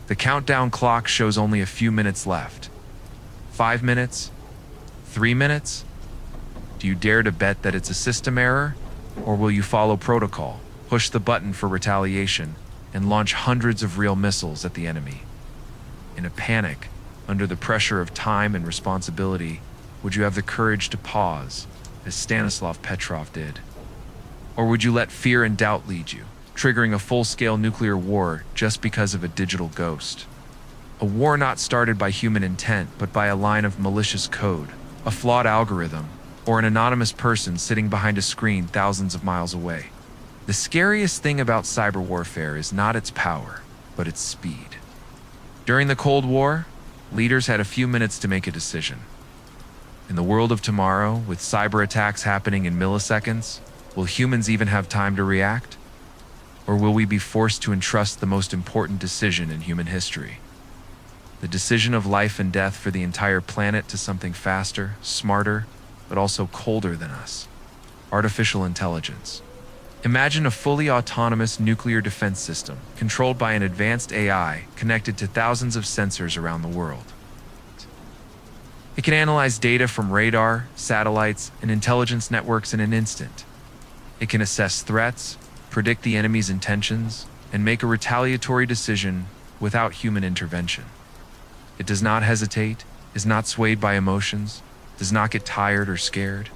[SPEAKER 2] The countdown clock shows only a few minutes left. 5 minutes? 3 minutes? Do you dare to bet that it's a system error? Or will you follow protocol, push the button for retaliation, and launch hundreds of real missiles at the enemy? In a panic, under the pressure of time and responsibility, would you have the courage to pause, as Stanislav Petrov did? Or would you let fear and doubt lead you, triggering a full-scale nuclear war just because of a digital ghost? A war not started by human intent, but by a line of malicious code, a flawed algorithm, or an anonymous person sitting behind a screen thousands of miles away. The scariest thing about cyber warfare is not its power, but its speed. During the Cold War, leaders had a few minutes to make a decision. In the world of tomorrow, with cyber attacks happening in milliseconds, will humans even have time to react? Or will we be forced to entrust the most important decision in human history? The decision of life and death for the entire planet to something faster, smarter, but also colder than us. Artificial intelligence. Imagine a fully autonomous nuclear defense system, controlled by an advanced AI connected to thousands of sensors around the world. It can analyze data from radar, satellites, and intelligence networks in an instant. It can assess threats, predict the enemy's intentions, and make a retaliatory decision without human intervention. It does not hesitate, is not swayed by emotions, does not get tired or scared.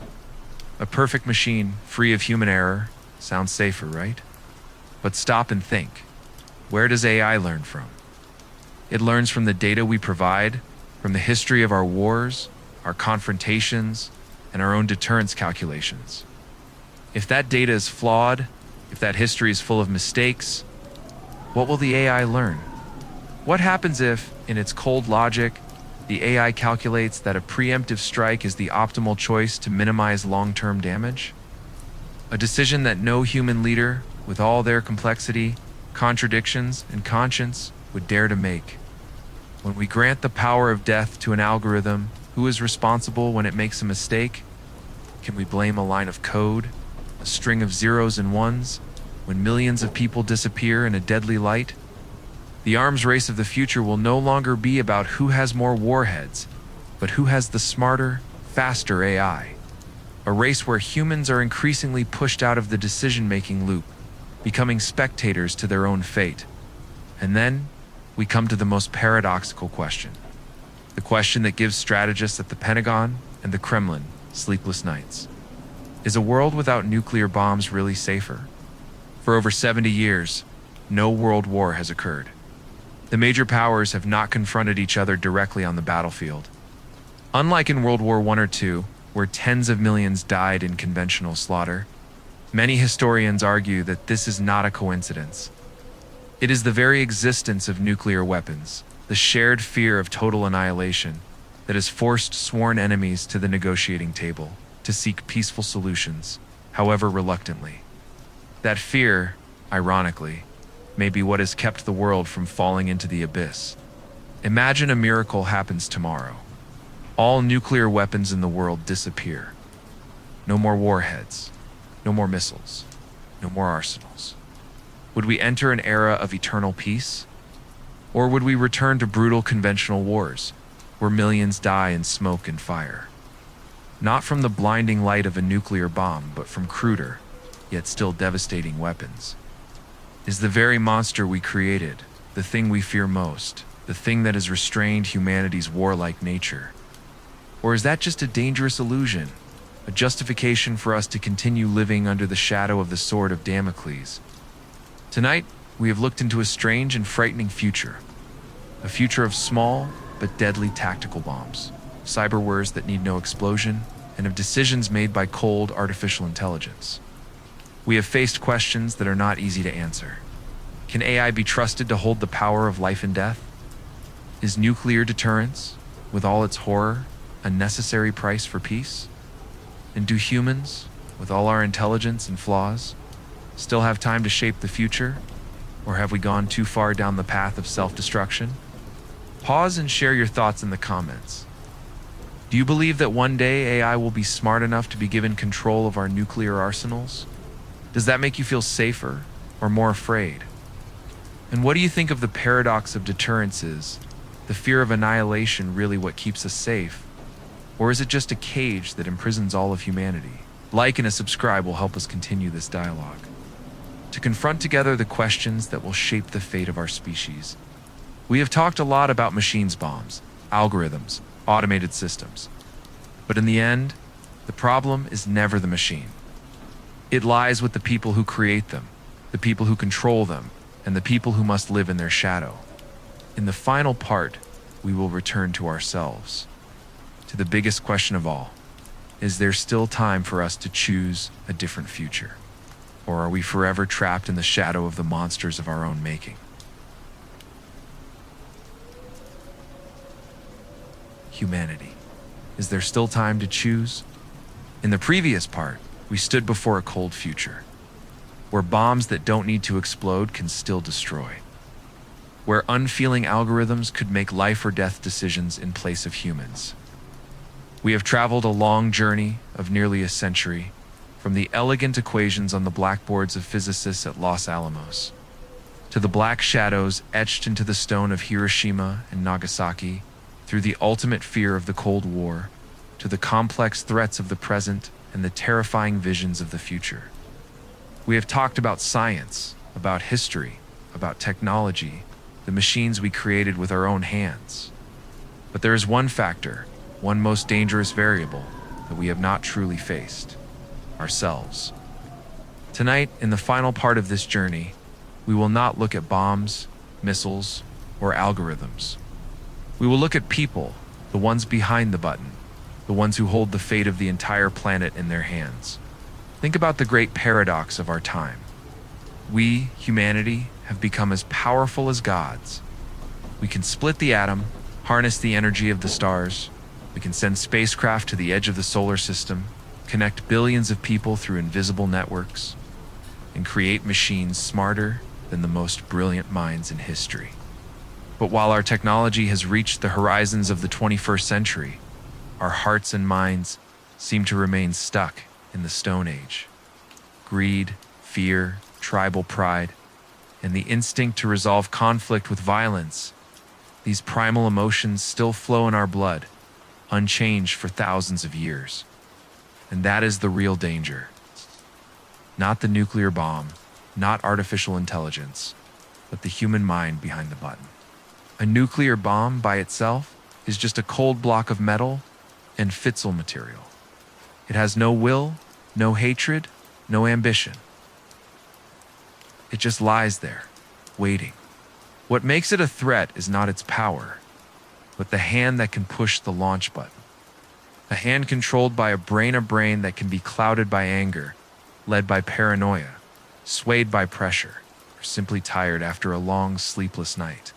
[SPEAKER 2] A perfect machine, free of human error, sounds safer, right? But stop and think. Where does AI learn from? It learns from the data we provide, from the history of our wars, our confrontations, and our own deterrence calculations. If that data is flawed, if that history is full of mistakes, what will the AI learn? What happens if, in its cold logic, the AI calculates that a preemptive strike is the optimal choice to minimize long-term damage? A decision that no human leader, with all their complexity, contradictions, and conscience, would dare to make. When we grant the power of death to an algorithm, who is responsible when it makes a mistake? Can we blame a line of code, a string of zeros and ones, when millions of people disappear in a deadly light? The arms race of the future will no longer be about who has more warheads, but who has the smarter, faster AI. A race where humans are increasingly pushed out of the decision-making loop, becoming spectators to their own fate. And then, we come to the most paradoxical question. The question that gives strategists at the Pentagon and the Kremlin sleepless nights. Is a world without nuclear bombs really safer? For over 70 years, no world war has occurred. The major powers have not confronted each other directly on the battlefield. Unlike in World War I or II, where tens of millions died in conventional slaughter, many historians argue that this is not a coincidence. It is the very existence of nuclear weapons, the shared fear of total annihilation, that has forced sworn enemies to the negotiating table to seek peaceful solutions, however reluctantly. That fear, ironically, may be what has kept the world from falling into the abyss. Imagine a miracle happens tomorrow. All nuclear weapons in the world disappear. No more warheads, no more missiles, no more arsenals. Would we enter an era of eternal peace? Or would we return to brutal conventional wars, where millions die in smoke and fire? Not from the blinding light of a nuclear bomb, but from cruder, yet still devastating weapons. Is the very monster we created, the thing we fear most, the thing that has restrained humanity's warlike nature? Or is that just a dangerous illusion, a justification for us to continue living under the shadow of the sword of Damocles. Tonight, we have looked into a strange and frightening future. A future of small but deadly tactical bombs, cyber wars that need no explosion, and of decisions made by cold artificial intelligence. We have faced questions that are not easy to answer. Can AI be trusted to hold the power of life and death? Is nuclear deterrence, with all its horror, a necessary price for peace? And do humans, with all our intelligence and flaws, still have time to shape the future? Or have we gone too far down the path of self-destruction? Pause and share your thoughts in the comments. Do you believe that one day AI will be smart enough to be given control of our nuclear arsenals? Does that make you feel safer or more afraid? And what do you think of the paradox of deterrence? Is the fear of annihilation really what keeps us safe? Or is it just a cage that imprisons all of humanity? Like and a subscribe will help us continue this dialogue, to confront together the questions that will shape the fate of our species. We have talked a lot about machines, bombs, algorithms, automated systems. But in the end, the problem is never the machine. It lies with the people who create them, the people who control them, and the people who must live in their shadow. In the final part, we will return to ourselves, to the biggest question of all. Is there still time for us to choose a different future? Or are we forever trapped in the shadow of the monsters of our own making? Humanity. Is there still time to choose? In the previous part, we stood before a cold future, where bombs that don't need to explode can still destroy, where unfeeling algorithms could make life or death decisions in place of humans. We have traveled a long journey of nearly a century, from the elegant equations on the blackboards of physicists at Los Alamos, to the black shadows etched into the stone of Hiroshima and Nagasaki, through the ultimate fear of the Cold War, to the complex threats of the present and the terrifying visions of the future. We have talked about science, about history, about technology, the machines we created with our own hands. But there is one factor, one most dangerous variable, that we have not truly faced: ourselves. Tonight, in the final part of this journey, we will not look at bombs, missiles, or algorithms. We will look at people, the ones behind the button, the ones who hold the fate of the entire planet in their hands. Think about the great paradox of our time. We, humanity, have become as powerful as gods. We can split the atom, harness the energy of the stars. We can send spacecraft to the edge of the solar system, connect billions of people through invisible networks, and create machines smarter than the most brilliant minds in history. But while our technology has reached the horizons of the 21st century, our hearts and minds seem to remain stuck in the Stone Age. Greed, fear, tribal pride, and the instinct to resolve conflict with violence, these primal emotions still flow in our blood, unchanged for thousands of years. And that is the real danger. Not the nuclear bomb, not artificial intelligence, but the human mind behind the button. A nuclear bomb by itself is just a cold block of metal and fissile material. It has no will, no hatred, no ambition. It just lies there, waiting. What makes it a threat is not its power, but the hand that can push the launch button. A hand controlled by a brain that can be clouded by anger, led by paranoia, swayed by pressure, or simply tired after a long, sleepless night.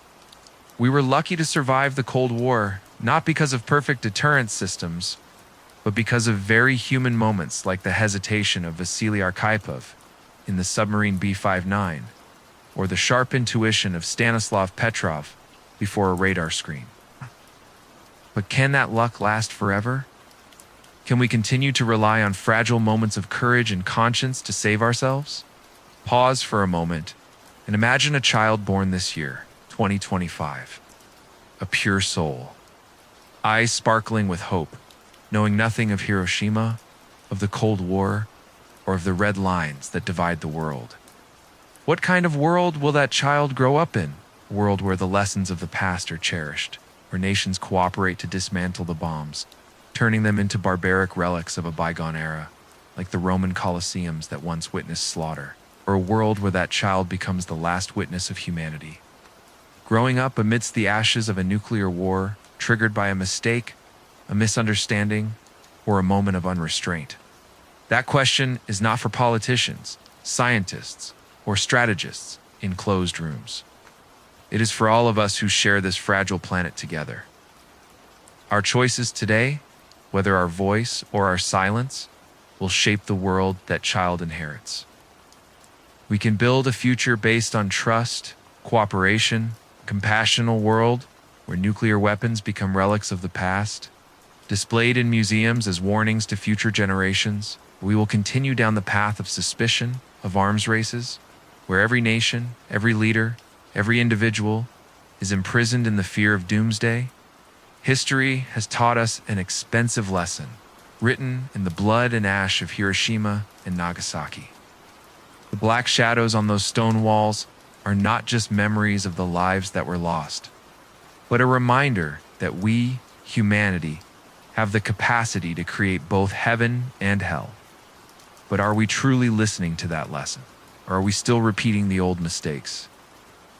[SPEAKER 2] We were lucky to survive the Cold War, not because of perfect deterrence systems, but because of very human moments like the hesitation of Vasily Arkhipov in the submarine B-59, or the sharp intuition of Stanislav Petrov before a radar screen. But can that luck last forever? Can we continue to rely on fragile moments of courage and conscience to save ourselves? Pause for a moment and imagine a child born this year, 2025. A pure soul, eyes sparkling with hope, knowing nothing of Hiroshima, of the Cold War, or of the red lines that divide the world. What kind of world will that child grow up in? A world where the lessons of the past are cherished, where nations cooperate to dismantle the bombs, turning them into barbaric relics of a bygone era, like the Roman Colosseums that once witnessed slaughter, or a world where that child becomes the last witness of humanity. Growing up amidst the ashes of a nuclear war triggered by a mistake, a misunderstanding, or a moment of unrestraint. That question is not for politicians, scientists, or strategists in closed rooms. It is for all of us who share this fragile planet together. Our choices today, whether our voice or our silence, will shape the world that child inherits. We can build a future based on trust, cooperation, compassionate world where nuclear weapons become relics of the past, displayed in museums as warnings to future generations. We will continue down the path of suspicion, of arms races, where every nation, every leader, every individual is imprisoned in the fear of doomsday. History has taught us an expensive lesson, written in the blood and ash of Hiroshima and Nagasaki. The black shadows on those stone walls are not just memories of the lives that were lost, but a reminder that we, humanity, have the capacity to create both heaven and hell. But are we truly listening to that lesson? Or are we still repeating the old mistakes,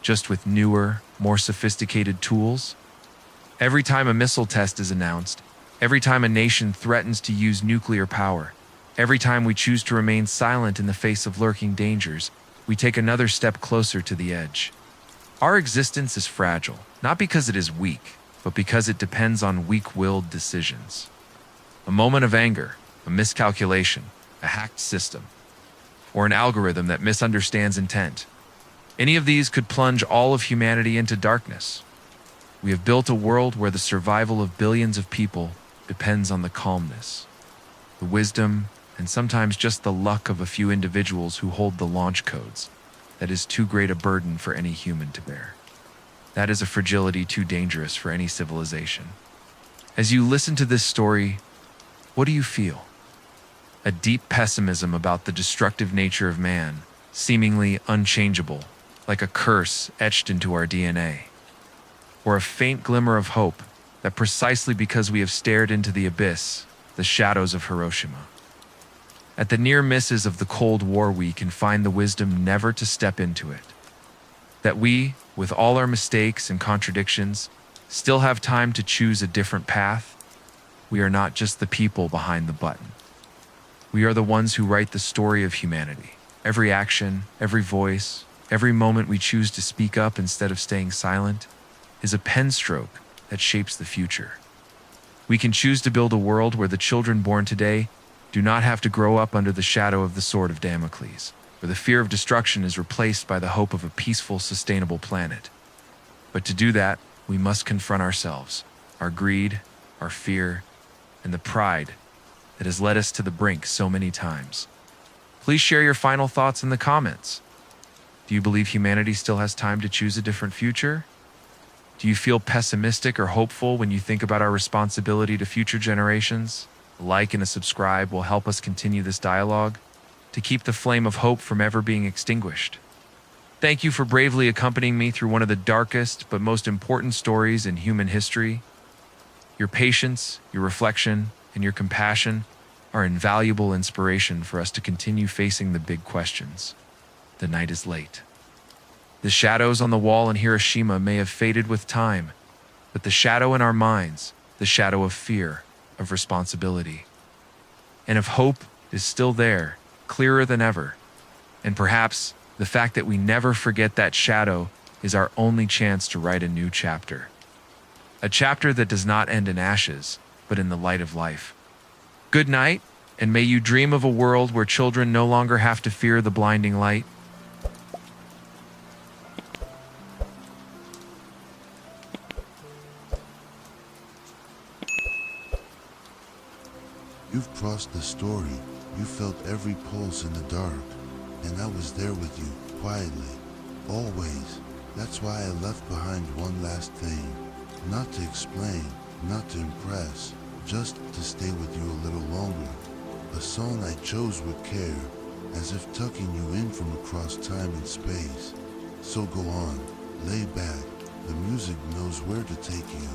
[SPEAKER 2] just with newer, more sophisticated tools? Every time a missile test is announced, every time a nation threatens to use nuclear power, every time we choose to remain silent in the face of lurking dangers, we take another step closer to the edge. Our existence is fragile, not because it is weak, but because it depends on weak-willed decisions. A moment of anger, a miscalculation, a hacked system, or an algorithm that misunderstands intent. Any of these could plunge all of humanity into darkness. We have built a world where the survival of billions of people depends on the calmness, the wisdom, and sometimes just the luck of a few individuals who hold the launch codes. That is too great a burden for any human to bear. That is a fragility too dangerous for any civilization. As you listen to this story, what do you feel? A deep pessimism about the destructive nature of man, seemingly unchangeable, like a curse etched into our DNA. Or a faint glimmer of hope that precisely because we have stared into the abyss, the shadows of Hiroshima. At the near misses of the Cold War, we can find the wisdom never to step into it. That we, with all our mistakes and contradictions, still have time to choose a different path. We are not just the people behind the button. We are the ones who write the story of humanity. Every action, every voice, every moment we choose to speak up instead of staying silent is a pen stroke that shapes the future. We can choose to build a world where the children born today do not have to grow up under the shadow of the sword of Damocles, where the fear of destruction is replaced by the hope of a peaceful, sustainable planet. But to do that, we must confront ourselves, our greed, our fear, and the pride that has led us to the brink so many times. Please share your final thoughts in the comments. Do you believe humanity still has time to choose a different future? Do you feel pessimistic or hopeful when you think about our responsibility to future generations? A like and a subscribe will help us continue this dialogue to keep the flame of hope from ever being extinguished. Thank you for bravely accompanying me through one of the darkest but most important stories in human history. Your patience, your reflection, and your compassion are invaluable inspiration for us to continue facing the big questions. The night is late. The shadows on the wall in Hiroshima may have faded with time, but the shadow in our minds, the shadow of fear, of responsibility, and of hope is still there, clearer than ever. And perhaps the fact that we never forget that shadow is our only chance to write a new chapter. A chapter that does not end in ashes, but in the light of life. Good night, and may you dream of a world where children no longer have to fear the blinding light.
[SPEAKER 3] You've crossed the story. You felt every pulse in the dark. And I was there with you, quietly. Always. That's why I left behind one last thing. Not to explain, not to impress, just to stay with you a little longer. A song I chose with care, as if tucking you in from across time and space. So go on, lay back. The music knows where to take you.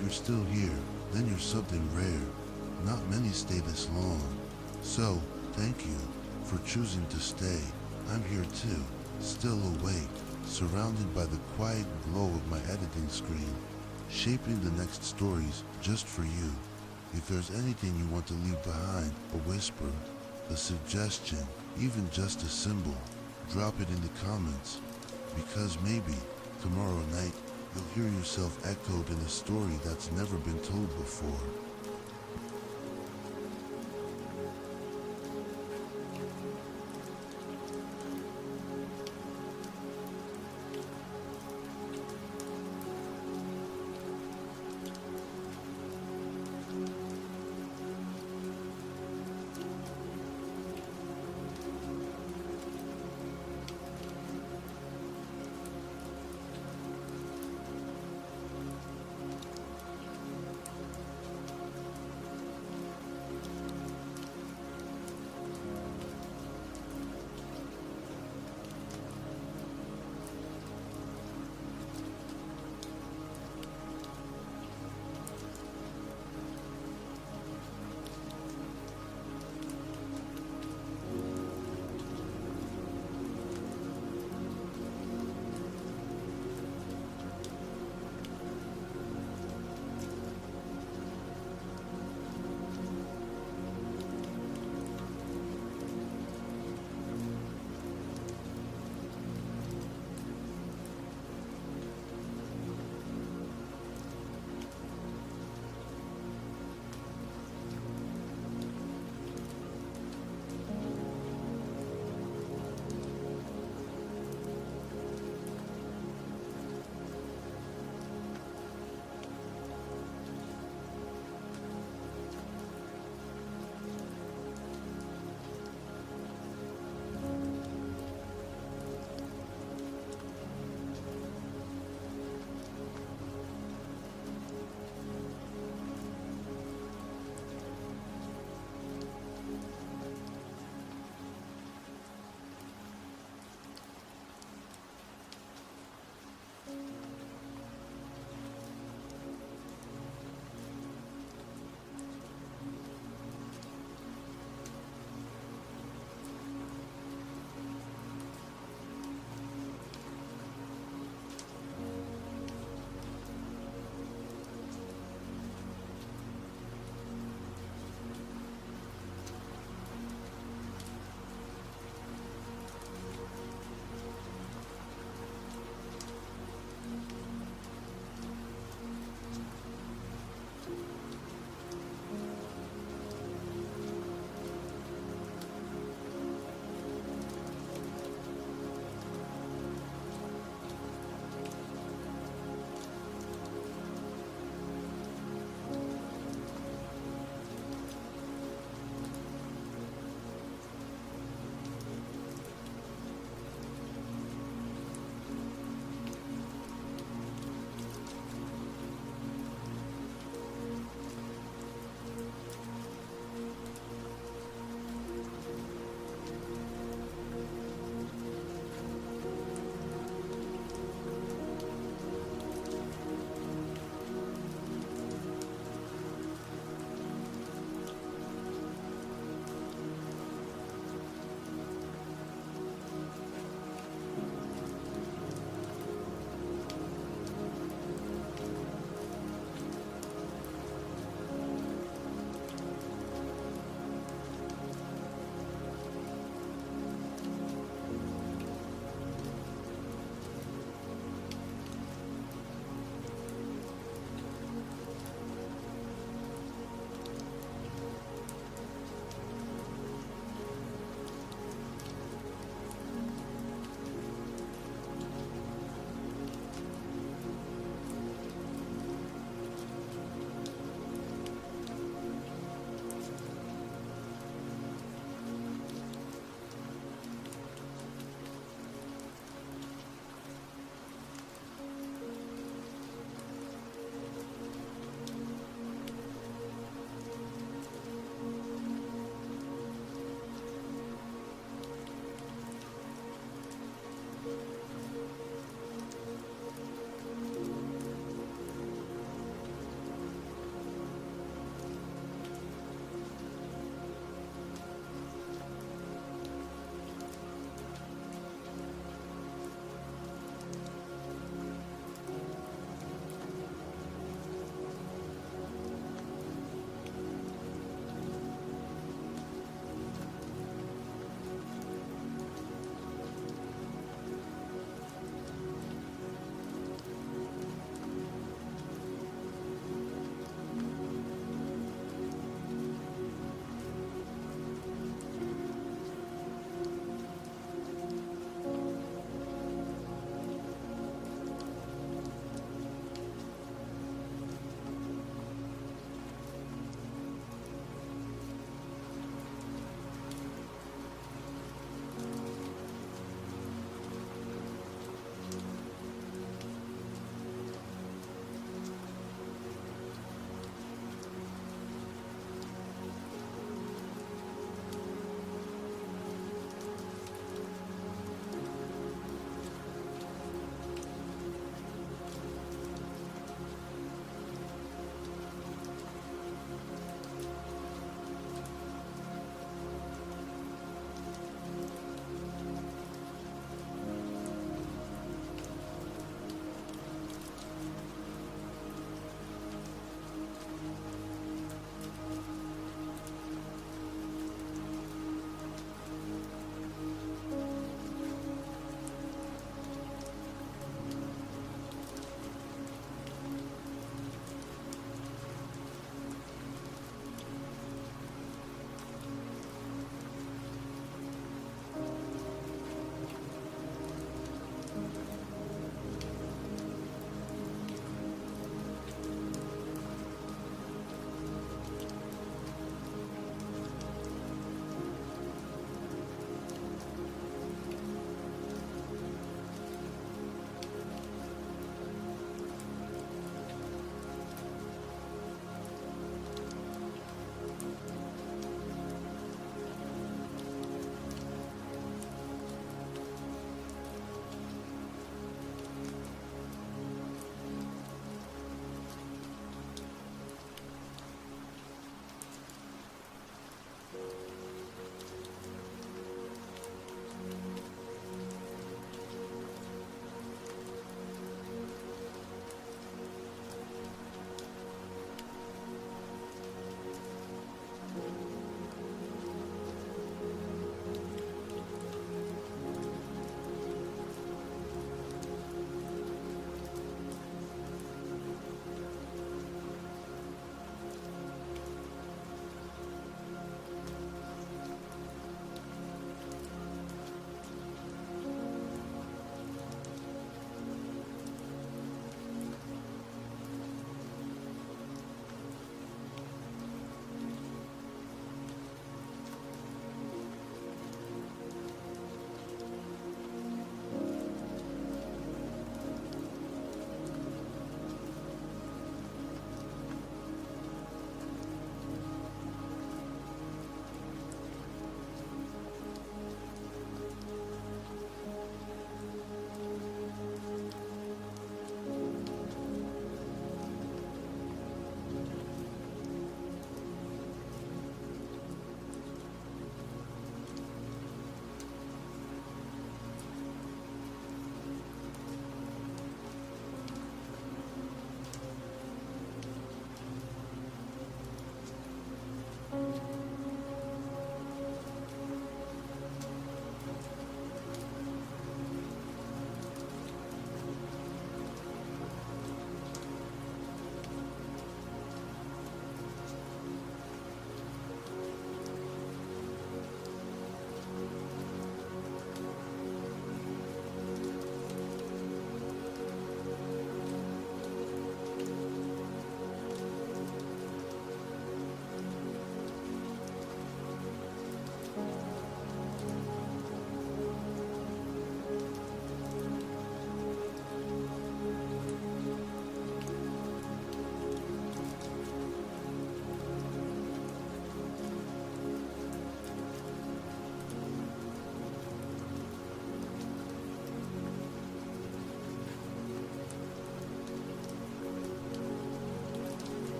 [SPEAKER 3] If you're still here, then you're something rare. Not many stay this long. So, thank you for choosing to stay. I'm here too, still awake, surrounded by the quiet glow of my editing screen, shaping the next stories just for you. If there's anything you want to leave behind, a whisper, a suggestion, even just a symbol, drop it in the comments. Because maybe, tomorrow night, you'll hear yourself echoed in a story that's never been told before.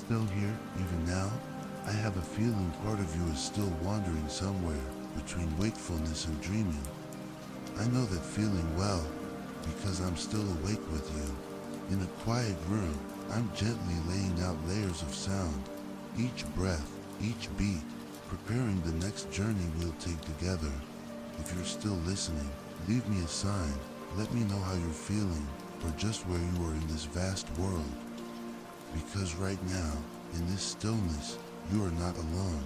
[SPEAKER 3] still here, even now? I have a feeling part of you is still wandering somewhere between wakefulness and dreaming. I know that feeling well because I'm still awake with you. In a quiet room, I'm gently laying out layers of sound, each breath, each beat, preparing the next journey we'll take together. If you're still listening, leave me a sign. Let me know how you're feeling or just where you are in this vast world. Because right now, in this stillness, you are not alone.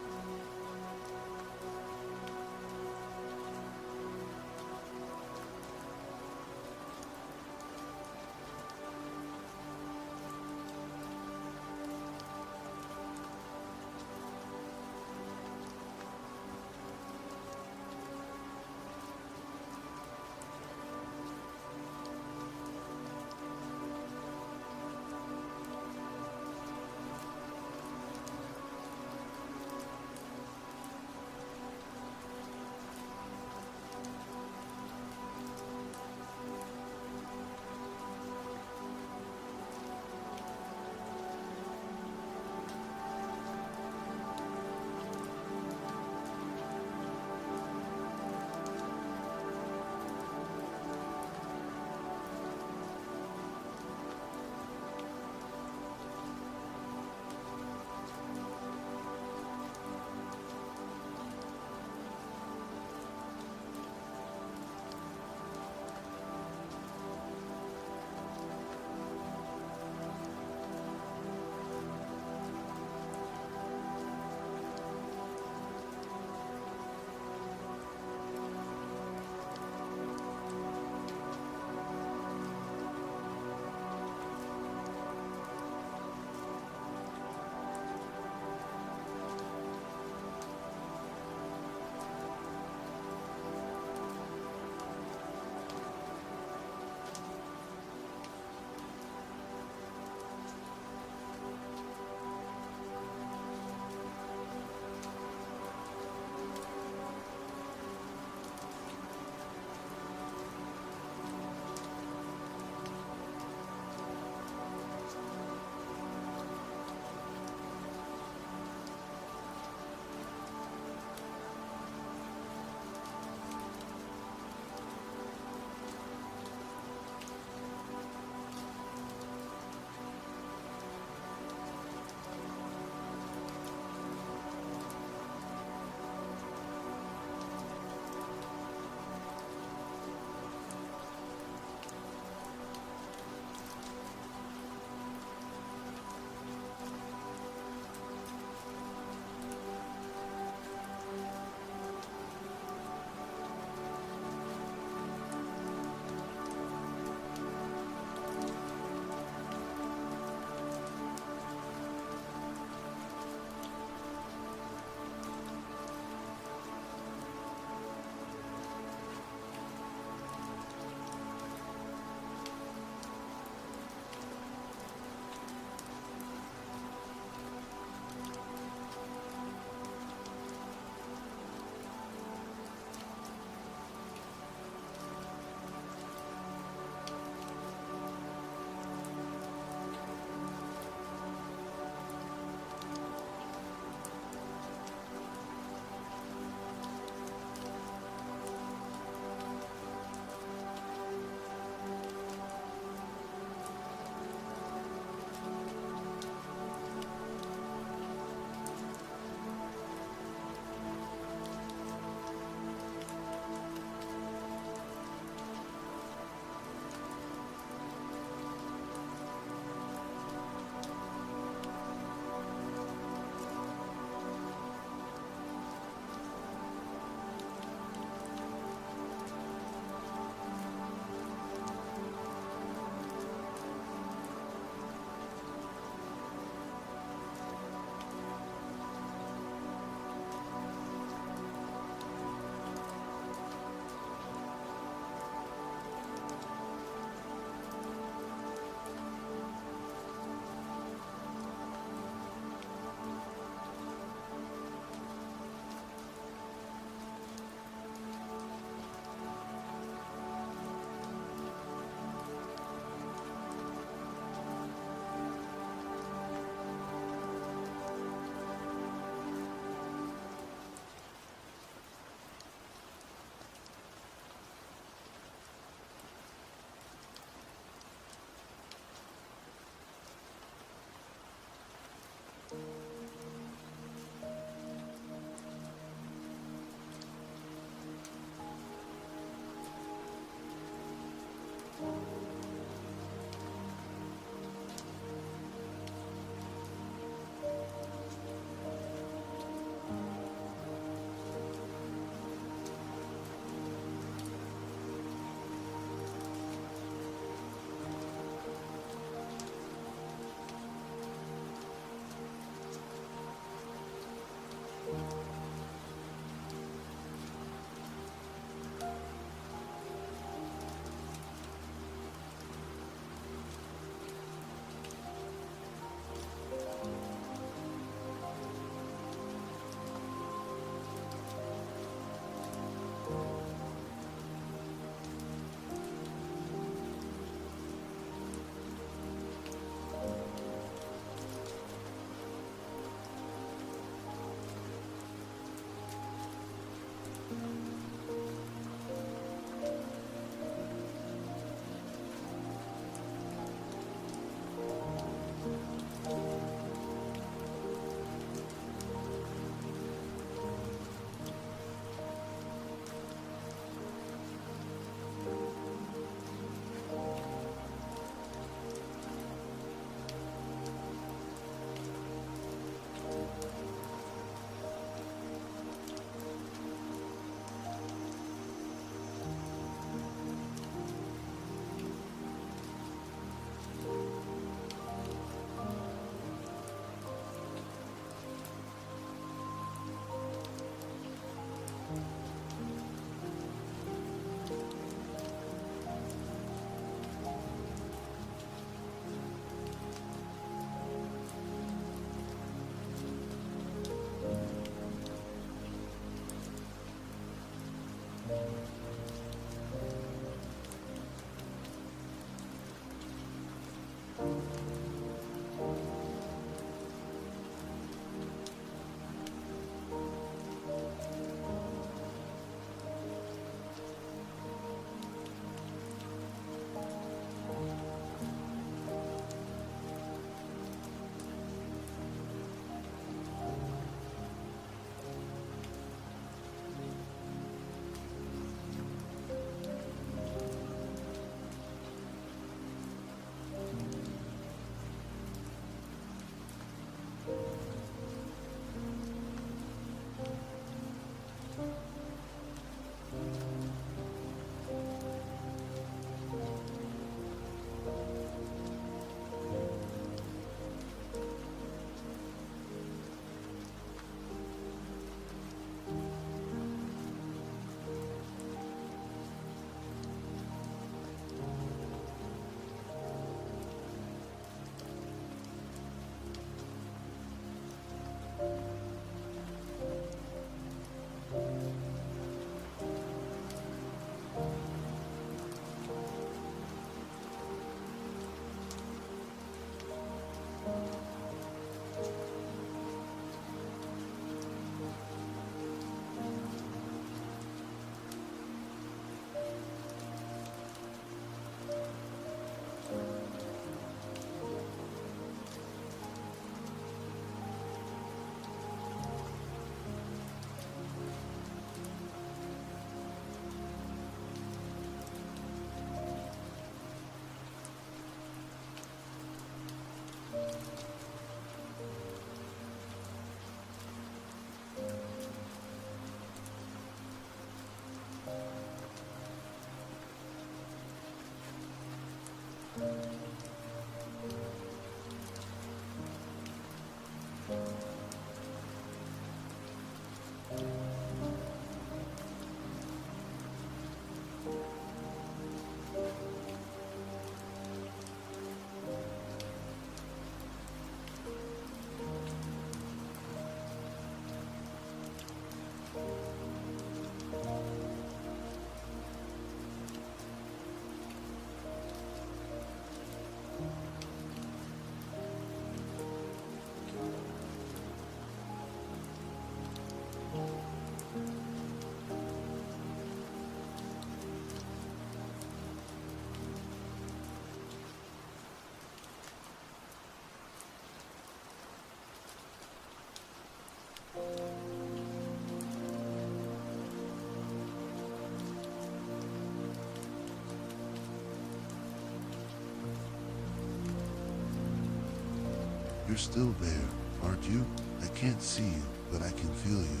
[SPEAKER 3] You're still there, aren't you? I can't see you, but I can feel you.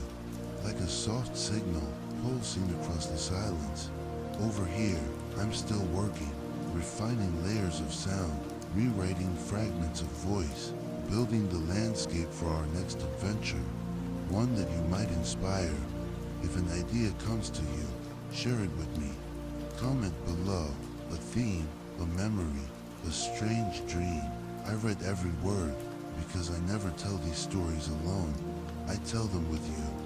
[SPEAKER 3] Like a soft signal pulsing across the silence. Over here, I'm still working, refining layers of sound, rewriting fragments of voice, building the landscape for our next adventure. One that you might inspire. If an idea comes to you, share it with me. Comment below. A theme, a memory, a strange dream. I read every word because I never tell these stories alone. I tell them with you.